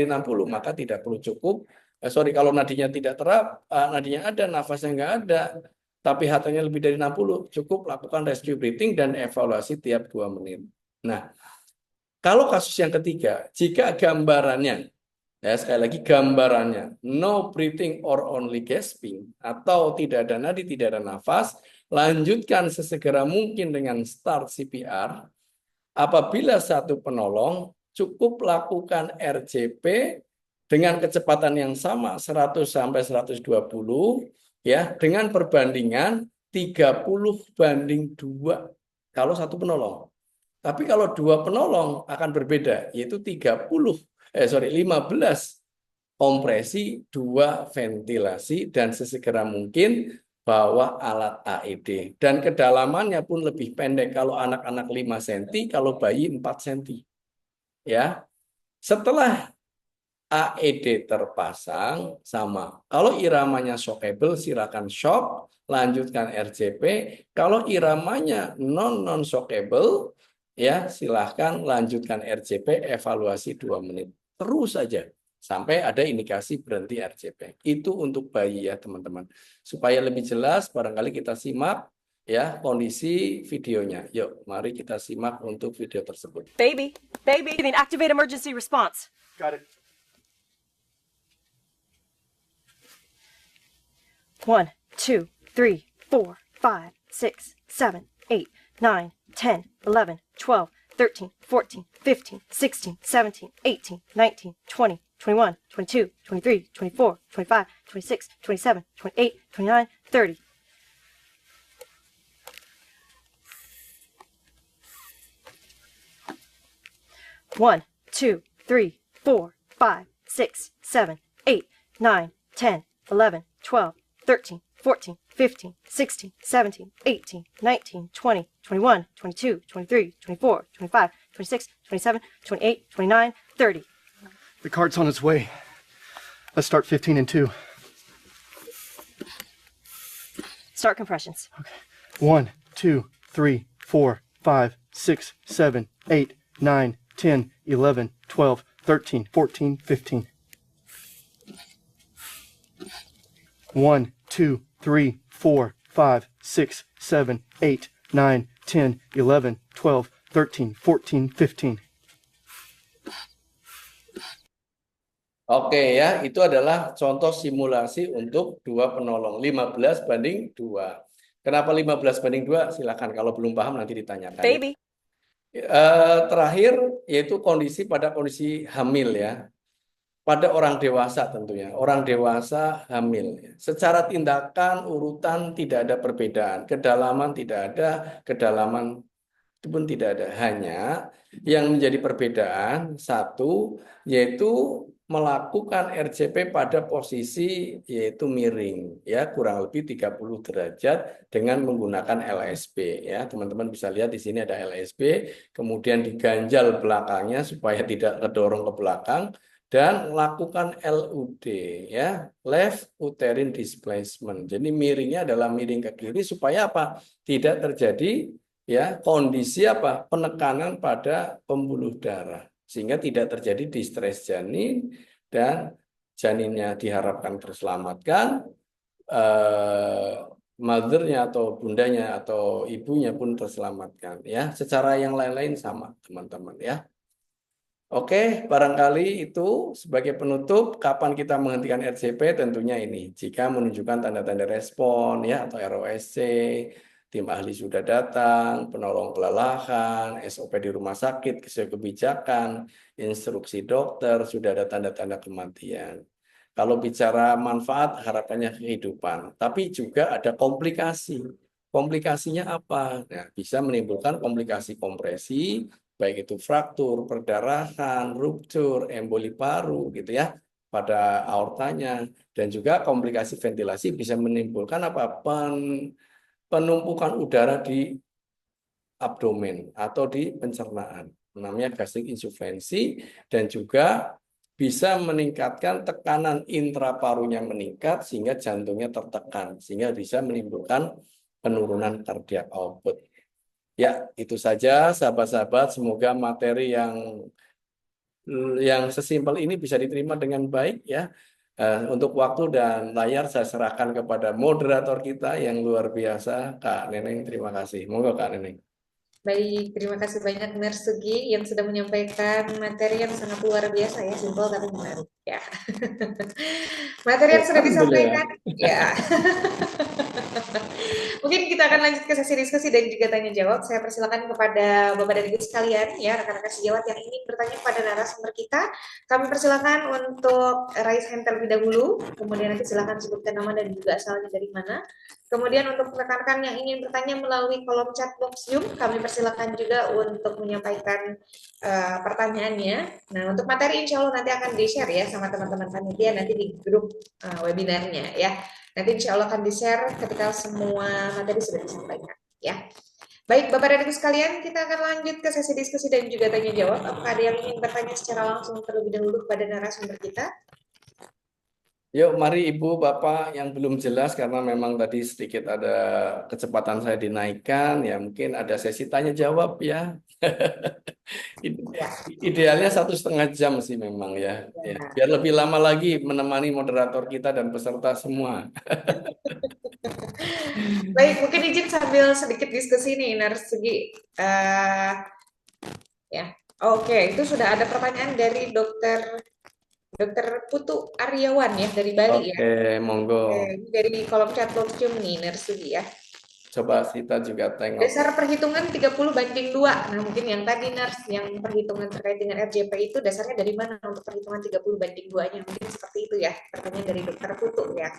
60, maka tidak perlu cukup. Kalau nadinya tidak nadinya ada, nafasnya nggak ada, tapi heart rate-nya lebih dari 60, cukup lakukan rescue breathing dan evaluasi tiap 2 menit. Nah, kalau kasus yang ketiga, jika gambarannya, ya sekali lagi gambarannya, no breathing or only gasping, atau tidak ada nadi, tidak ada nafas, lanjutkan sesegera mungkin dengan start CPR. Apabila satu penolong, cukup lakukan RCP dengan kecepatan yang sama 100 sampai 120 ya, dengan perbandingan 30:2 kalau satu penolong. Tapi kalau 2 penolong akan berbeda, yaitu 15 kompresi, 2 ventilasi, dan sesegera mungkin bawa alat AED. Dan kedalamannya pun lebih pendek, kalau anak-anak 5 cm, kalau bayi 4 cm. Ya. Setelah AED terpasang, sama. Kalau iramanya shockable, silakan shock, lanjutkan RCP. Kalau iramanya non-shockable, ya silahkan lanjutkan RCP, evaluasi 2 menit. Terus saja sampai ada indikasi berhenti RCP. Itu untuk bayi ya teman-teman. Supaya lebih jelas, barangkali kita simak ya kondisi videonya. Yuk, mari kita simak untuk video tersebut. Baby, activate emergency response. Got it. 1, 2, 3, 4, 5, 6, 7, 8, 9, 10, 11, 12, 13, 14, 15, 16, 17, 18, 19, 20, 21, 22, 23, 24, 25, 26, 27, 28, 29, 30. One, 2, 3, 4, 5, 6, 7, 8, 9, 10, 11, 12, 13, 14, 15, 16, 17, 18, 19, 20, 21, 22, 23, 24, 25, 26, 27, 28, 29, 30. The cart's on its way. Let's start 15 and 2. Start compressions. 1, 2, 3, 4, 5, 6, 7, 8, 9, 10, 11, 12, 13, 14, 15. 1, 2, 3, 4, 5, 6, 7, 8, 9, 10, 11, 12, 13, 14, 15. Oke ya, itu adalah contoh simulasi untuk dua penolong 15:2. Kenapa 15:2? Silakan kalau belum paham nanti ditanyakan. Baby. Terakhir yaitu pada kondisi hamil ya. Pada orang dewasa tentunya, orang dewasa hamil. Secara tindakan urutan tidak ada perbedaan, kedalaman tidak ada, kedalaman itu pun tidak ada. Hanya yang menjadi perbedaan satu yaitu melakukan RCP pada posisi yaitu miring ya, kurang lebih 30 derajat dengan menggunakan LSB ya. Teman-teman bisa lihat di sini ada LSB, kemudian diganjal belakangnya supaya tidak kedorong ke belakang dan lakukan LUD ya, left uterine displacement. Jadi miringnya adalah miring ke kiri supaya apa? Tidak terjadi ya kondisi apa? Penekanan pada pembuluh darah sehingga tidak terjadi distres janin dan janinnya diharapkan terselamatkan, mothernya atau bundanya atau ibunya pun terselamatkan ya. Secara yang lain-lain sama teman-teman ya. Oke, barangkali itu sebagai penutup. Kapan kita menghentikan RCP? Tentunya ini jika menunjukkan tanda-tanda respon ya atau ROSC, tim ahli sudah datang, penolong kelelahan, SOP di rumah sakit, sesuai kebijakan, instruksi dokter, sudah ada tanda-tanda kematian. Kalau bicara manfaat, harapannya kehidupan. Tapi juga ada komplikasi. Komplikasinya apa? Nah, bisa menimbulkan komplikasi kompresi, baik itu fraktur, perdarahan, ruptur, emboli paru, gitu ya, pada aortanya. Dan juga komplikasi ventilasi bisa menimbulkan apa? Penumpukan udara di abdomen atau di pencernaan, namanya gastric insufficiency, dan juga bisa meningkatkan tekanan intraparunya meningkat sehingga jantungnya tertekan, sehingga bisa menimbulkan penurunan cardiac output. Ya, itu saja sahabat-sahabat, semoga materi yang sesimpel ini bisa diterima dengan baik ya. Untuk waktu dan layar saya serahkan kepada moderator kita yang luar biasa, Kak Neneng. Terima kasih. Monggo Kak Neneng. Baik, terima kasih banyak Nurse Sugi yang sudah menyampaikan materi yang sangat luar biasa ya, simpel tapi menarik ya. Materi yang sudah disampaikan ya. Mungkin kita akan lanjut ke sesi diskusi dan juga tanya jawab. Saya persilakan kepada Bapak dan Ibu sekalian ya, rekan-rekan sejawat yang ingin bertanya kepada narasumber kita. Kami persilakan untuk raise hand terlebih dahulu, kemudian nanti silakan sebutkan nama dan juga asalnya dari mana. Kemudian untuk rekan-rekan yang ingin bertanya melalui kolom chat box Zoom, kami persilakan juga untuk menyampaikan pertanyaannya. Nah, untuk materi insya Allah nanti akan di-share ya sama teman-teman panitia nanti di grup webinarnya ya. Nanti insya Allah akan di-share ketika semua materi sudah disampaikan ya. Baik, Bapak dan Ibu sekalian, kita akan lanjut ke sesi diskusi dan juga tanya jawab. Apakah ada yang ingin bertanya secara langsung terlebih dahulu kepada narasumber kita? Yuk, mari Ibu, Bapak yang belum jelas karena memang tadi sedikit ada kecepatan saya dinaikkan, ya mungkin ada sesi tanya jawab ya. Idealnya 1,5 jam sih memang ya. Biar lebih lama lagi menemani moderator kita dan peserta semua. Baik, mungkin izin sambil sedikit diskusi nih, Narsugi. Ya, oke, itu sudah ada pertanyaan dari Dokter Dokter Putu Aryawan ya dari Bali ya. Oke, monggo. Ini dari kolom chat box Zoom nih, Nersugi ya. Coba kita juga tengok. Dasar perhitungan 30/2. Nah, mungkin yang tadi Nars, yang perhitungan terkait dengan RJP itu dasarnya dari mana untuk perhitungan 30/2-nya? Mungkin seperti itu ya, pertanyaan dari Dokter Putu ya.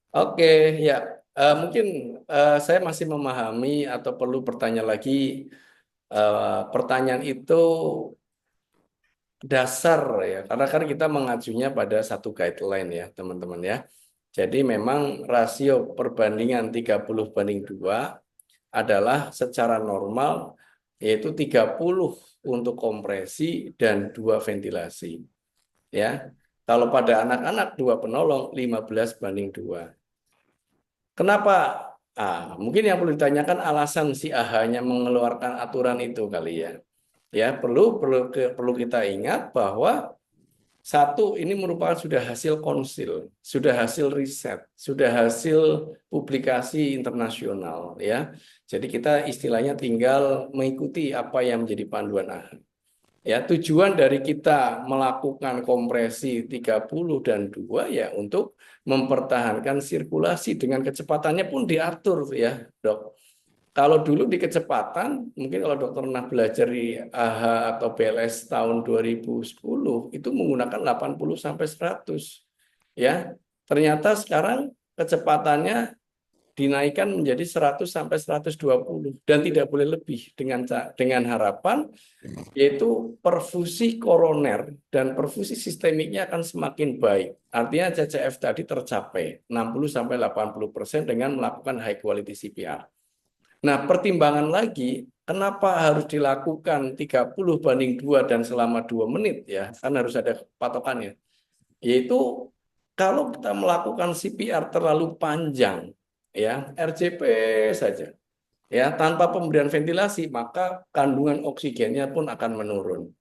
Oke, ya. Mungkin saya masih memahami atau perlu bertanya lagi. Pertanyaan itu dasar ya, karena kan kita mengacunya pada satu guideline ya, teman-teman ya. Jadi memang rasio perbandingan 30/2 adalah secara normal yaitu 30 untuk kompresi dan 2 ventilasi. Ya. Kalau pada anak-anak 2 penolong 15/2. Kenapa? Mungkin yang perlu ditanyakan alasan si AH-nya mengeluarkan aturan itu kali ya. Ya, perlu kita ingat bahwa satu, ini merupakan sudah hasil konsil, sudah hasil riset, sudah hasil publikasi internasional ya. Jadi kita istilahnya tinggal mengikuti apa yang menjadi panduan AHA. Ya, tujuan dari kita melakukan kompresi 30 dan 2 ya untuk mempertahankan sirkulasi dengan kecepatannya pun diatur ya, Dok. Kalau dulu di kecepatan, mungkin kalau dokter pernah belajar di AHA atau BLS tahun 2010, itu menggunakan 80 sampai 100. Ya, ternyata sekarang kecepatannya dinaikkan menjadi 100 sampai 120 dan tidak boleh lebih dengan harapan yaitu perfusi koroner dan perfusi sistemiknya akan semakin baik. Artinya CCF tadi tercapai 60 sampai 80% dengan melakukan high quality CPR. Nah, pertimbangan lagi, kenapa harus dilakukan 30/2 dan selama 2 menit ya? Kan harus ada patokannya. Yaitu kalau kita melakukan CPR terlalu panjang, ya RJP saja, ya tanpa pemberian ventilasi, maka kandungan oksigennya pun akan menurun.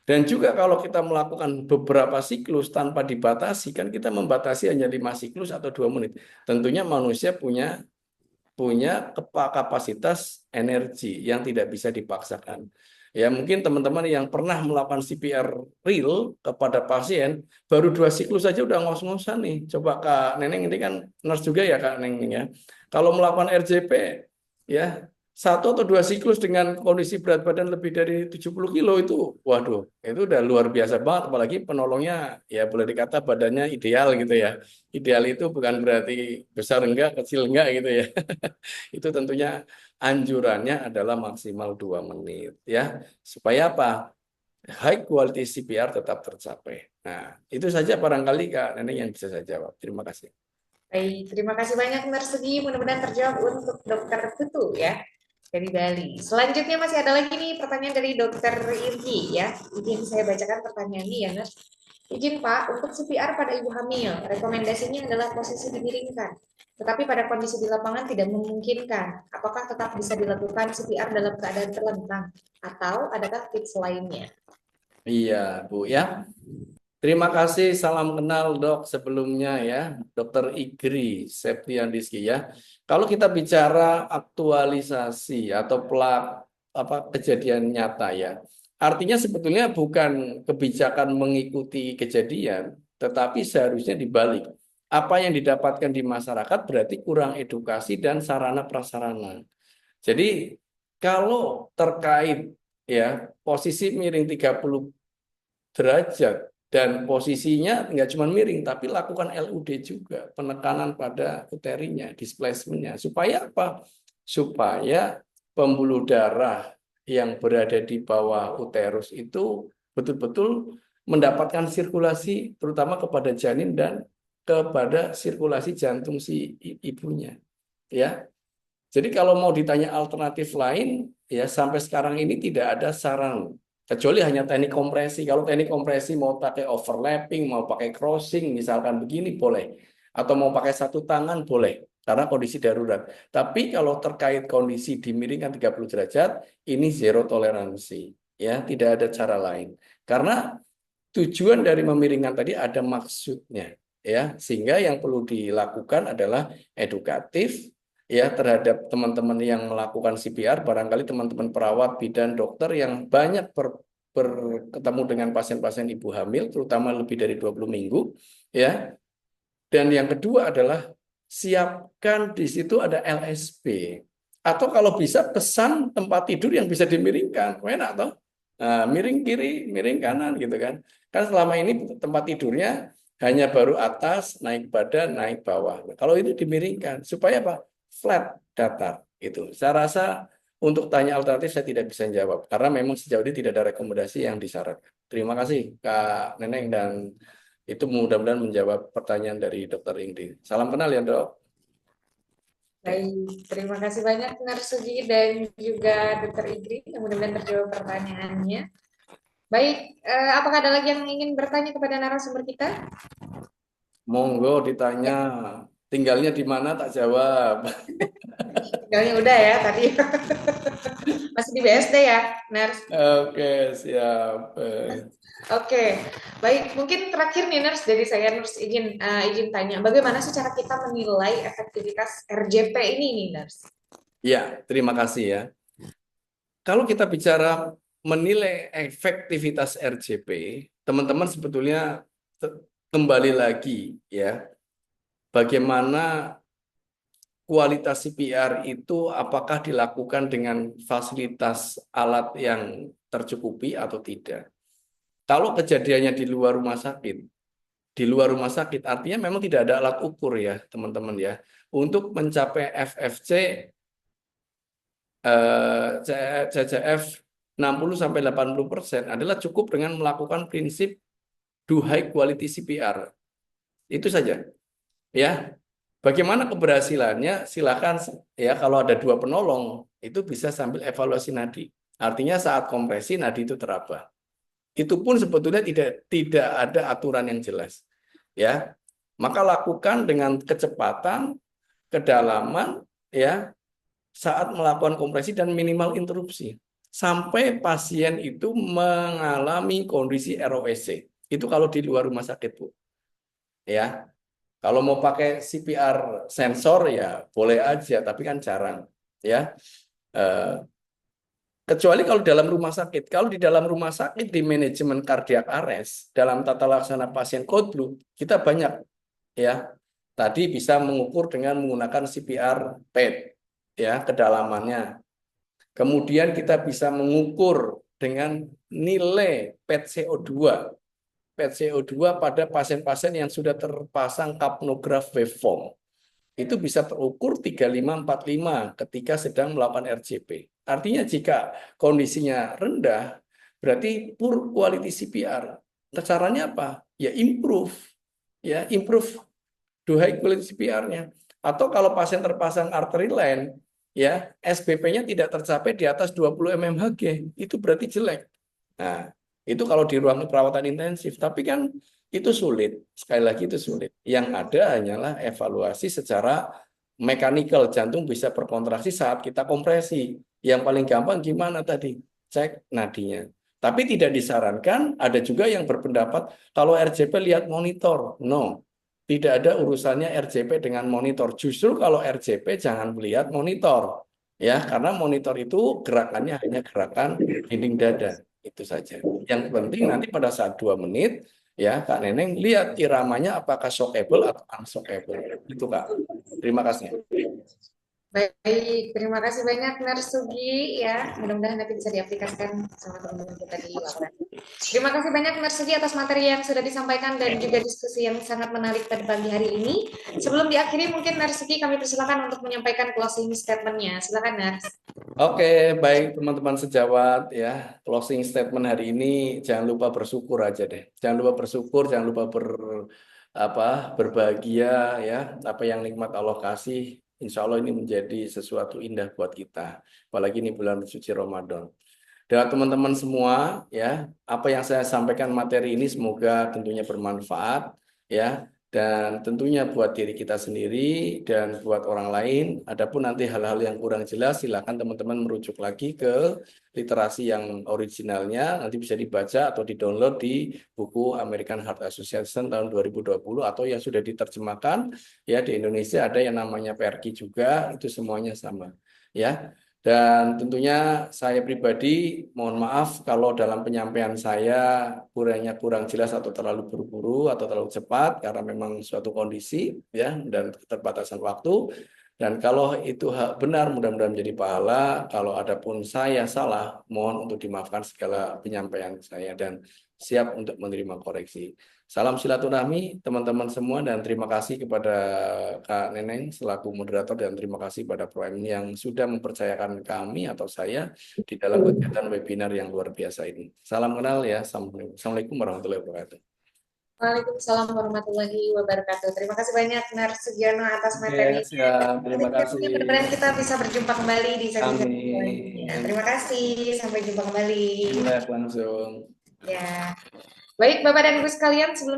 Dan juga kalau kita melakukan beberapa siklus tanpa dibatasi, kan kita membatasi hanya 5 siklus atau 2 menit. Tentunya manusia punya kapasitas energi yang tidak bisa dipaksakan. Ya mungkin teman-teman yang pernah melakukan CPR real kepada pasien baru 2 siklus saja udah ngos-ngosan nih. Coba Kak Neneng ini kan nurse juga ya Kak Neneng ya. Kalau melakukan RJP ya 1 atau 2 siklus dengan kondisi berat badan lebih dari 70 kilo itu, waduh, itu udah luar biasa banget. Apalagi penolongnya ya boleh dikata badannya ideal gitu ya. Ideal itu bukan berarti besar enggak, kecil enggak gitu ya. Itu tentunya anjurannya adalah maksimal 2 menit ya. Supaya apa? High quality CPR tetap tercapai. Nah, itu saja barangkali Kak Neneng yang bisa saya jawab. Terima kasih. Baik, terima kasih banyak Narsegi. Mudah-mudahan terjawab untuk Dokter Putu ya dari Bali. Selanjutnya masih ada lagi nih pertanyaan dari Dokter Irgi ya. Izin saya bacakan pertanyaan ini ya, Nars. Izin Pak, untuk CPR pada ibu hamil, rekomendasinya adalah posisi dimiringkan. Tetapi pada kondisi di lapangan tidak memungkinkan. Apakah tetap bisa dilakukan CPR dalam keadaan terlentang? Atau adakah tips lainnya? Iya, Bu ya. Terima kasih, salam kenal Dok sebelumnya ya, Dokter Igri Septiandiski ya. Kalau kita bicara aktualisasi atau kejadian nyata ya, artinya sebetulnya bukan kebijakan mengikuti kejadian, tetapi seharusnya dibalik. Apa yang didapatkan di masyarakat berarti kurang edukasi dan sarana prasarana. Jadi kalau terkait ya posisi miring 30 derajat dan posisinya nggak cuma miring tapi lakukan LUD juga, penekanan pada uterinya, displacementnya. Supaya apa? Supaya pembuluh darah yang berada di bawah uterus itu betul-betul mendapatkan sirkulasi terutama kepada janin dan kepada sirkulasi jantung si ibunya. Ya. Jadi kalau mau ditanya alternatif lain, ya sampai sekarang ini tidak ada saran kecuali hanya teknik kompresi. Kalau teknik kompresi mau pakai overlapping, mau pakai crossing, misalkan begini boleh. Atau mau pakai satu tangan boleh, karena kondisi darurat. Tapi kalau terkait kondisi dimiringkan 30 derajat, ini zero toleransi. Ya, tidak ada cara lain. Karena tujuan dari memiringkan tadi ada maksudnya. Ya, sehingga yang perlu dilakukan adalah edukatif, ya terhadap teman-teman yang melakukan CPR, barangkali teman-teman perawat, bidan, dokter yang banyak ketemu dengan pasien-pasien ibu hamil, terutama lebih dari 20 minggu, ya. Dan yang kedua adalah siapkan di situ ada LSP. Atau kalau bisa pesan tempat tidur yang bisa dimiringkan. Enak toh? Nah, miring kiri, miring kanan gitu kan. Kan selama ini tempat tidurnya hanya baru atas, naik badan, naik bawah. Nah, kalau itu dimiringkan supaya apa? Flat, datar gitu. Saya rasa untuk tanya alternatif saya tidak bisa jawab karena memang sejauh ini tidak ada rekomendasi yang disyaratkan. Terima kasih Kak Neneng dan itu mudah-mudahan menjawab pertanyaan dari Dr. Ingrid. Salam kenal ya Dok. Baik, terima kasih banyak Narsugi dan juga Dr. Ingrid. Mudah-mudahan terjawab pertanyaannya. Baik, apakah ada lagi yang ingin bertanya kepada narasumber kita? Monggo ditanya, tinggalnya di mana tak jawab. Tinggalnya udah ya tadi. Masih di BSD ya, Nars? Oke, siap. Oke, baik. Mungkin terakhir nih, Nars, dari saya, Nars izin tanya, bagaimana sih cara kita menilai efektivitas RJP ini nih, Nars? Ya, terima kasih ya. Kalau kita bicara menilai efektivitas RJP, teman-teman sebetulnya kembali lagi ya, bagaimana kualitas CPR itu apakah dilakukan dengan fasilitas alat yang tercukupi atau tidak. Kalau kejadiannya di luar rumah sakit artinya memang tidak ada alat ukur ya teman-teman ya. Untuk mencapai FFC CCF 60-80% adalah cukup dengan melakukan prinsip do high quality CPR. Itu saja. Ya. Bagaimana keberhasilannya? Silakan ya kalau ada 2 penolong itu bisa sambil evaluasi nadi. Artinya saat kompresi nadi itu teraba. Itu pun sebetulnya tidak ada aturan yang jelas. Ya. Maka lakukan dengan kecepatan, kedalaman ya saat melakukan kompresi dan minimal interupsi sampai pasien itu mengalami kondisi ROSC. Itu kalau di luar rumah sakit, Bu. Ya. Kalau mau pakai CPR sensor ya boleh aja, tapi kan jarang, ya. Kecuali kalau dalam rumah sakit. Kalau di dalam rumah sakit di manajemen cardiac arrest dalam tata laksana pasien code blue kita banyak, ya. Tadi bisa mengukur dengan menggunakan CPR PET, ya kedalamannya. Kemudian kita bisa mengukur dengan nilai PET CO2. PET CO2 pada pasien-pasien yang sudah terpasang kapnograf waveform. Itu bisa terukur 3545 ketika sedang melakukan RJP. Artinya jika kondisinya rendah, berarti poor quality CPR. Caranya apa? Ya improve. Ya, improve do high quality CPR-nya. Atau kalau pasien terpasang artery line, ya SBP-nya tidak tercapai di atas 20 mmHg, itu berarti jelek. Nah, itu kalau di ruang perawatan intensif, tapi kan itu sulit. Sekali lagi itu sulit. Yang ada hanyalah evaluasi secara mekanikal, jantung bisa berkontraksi saat kita kompresi. Yang paling gampang gimana tadi? Cek nadinya. Tapi tidak disarankan, ada juga yang berpendapat kalau RJP lihat monitor. No, tidak ada urusannya RJP dengan monitor. Justru kalau RJP jangan melihat monitor. Ya, karena monitor itu gerakannya hanya gerakan dinding dada. Itu saja. Yang penting nanti pada saat 2 menit, ya Kak Neneng lihat iramanya apakah shockable atau unshockable. Itu Kak. Terima kasih. Baik, terima kasih banyak Narsugi ya. Mudah-mudahan nanti bisa diaplikasikan sama teman-teman kita di laporan. Terima kasih banyak Narsugi atas materi yang sudah disampaikan dan juga diskusi yang sangat menarik pada pagi hari ini. Sebelum diakhiri mungkin Narsugi kami persilakan untuk menyampaikan closing statement-nya. Silakan Nars. Oke, baik teman-teman sejawat ya. Closing statement hari ini jangan lupa bersyukur aja deh. Jangan lupa bersyukur, jangan lupa berbahagia ya. Apa yang nikmat Allah kasih, insya Allah ini menjadi sesuatu indah buat kita. Apalagi ini bulan suci Ramadan. Dan teman-teman semua ya, apa yang saya sampaikan materi ini semoga tentunya bermanfaat ya. Dan tentunya buat diri kita sendiri dan buat orang lain. Adapun nanti hal-hal yang kurang jelas, silakan teman-teman merujuk lagi ke literasi yang originalnya. Nanti bisa dibaca atau di-download di buku American Heart Association tahun 2020 atau yang sudah diterjemahkan ya di Indonesia ada yang namanya PRQ juga. Itu semuanya sama ya. Dan tentunya saya pribadi mohon maaf kalau dalam penyampaian saya kurang jelas atau terlalu buru-buru atau terlalu cepat karena memang suatu kondisi ya dan keterbatasan waktu. Dan kalau itu benar mudah-mudahan menjadi pahala. Kalau adapun saya salah, mohon untuk dimaafkan segala penyampaian saya dan siap untuk menerima koreksi. Salam silaturahmi teman-teman semua dan terima kasih kepada Kak Neneng selaku moderator dan terima kasih pada Proem yang sudah mempercayakan kami atau saya di dalam kegiatan webinar yang luar biasa ini. Salam kenal ya. Assalamualaikum warahmatullahi wabarakatuh. Waalaikumsalam warahmatullahi wabarakatuh. Terima kasih banyak Narsugiono atas materinya. Siap, terima kasih. Mudah-mudahan kita bisa berjumpa kembali di sesi Amin. Terima kasih, sampai jumpa kembali. Langsung. Ya. Baik Bapak dan Ibu sekalian, sebelum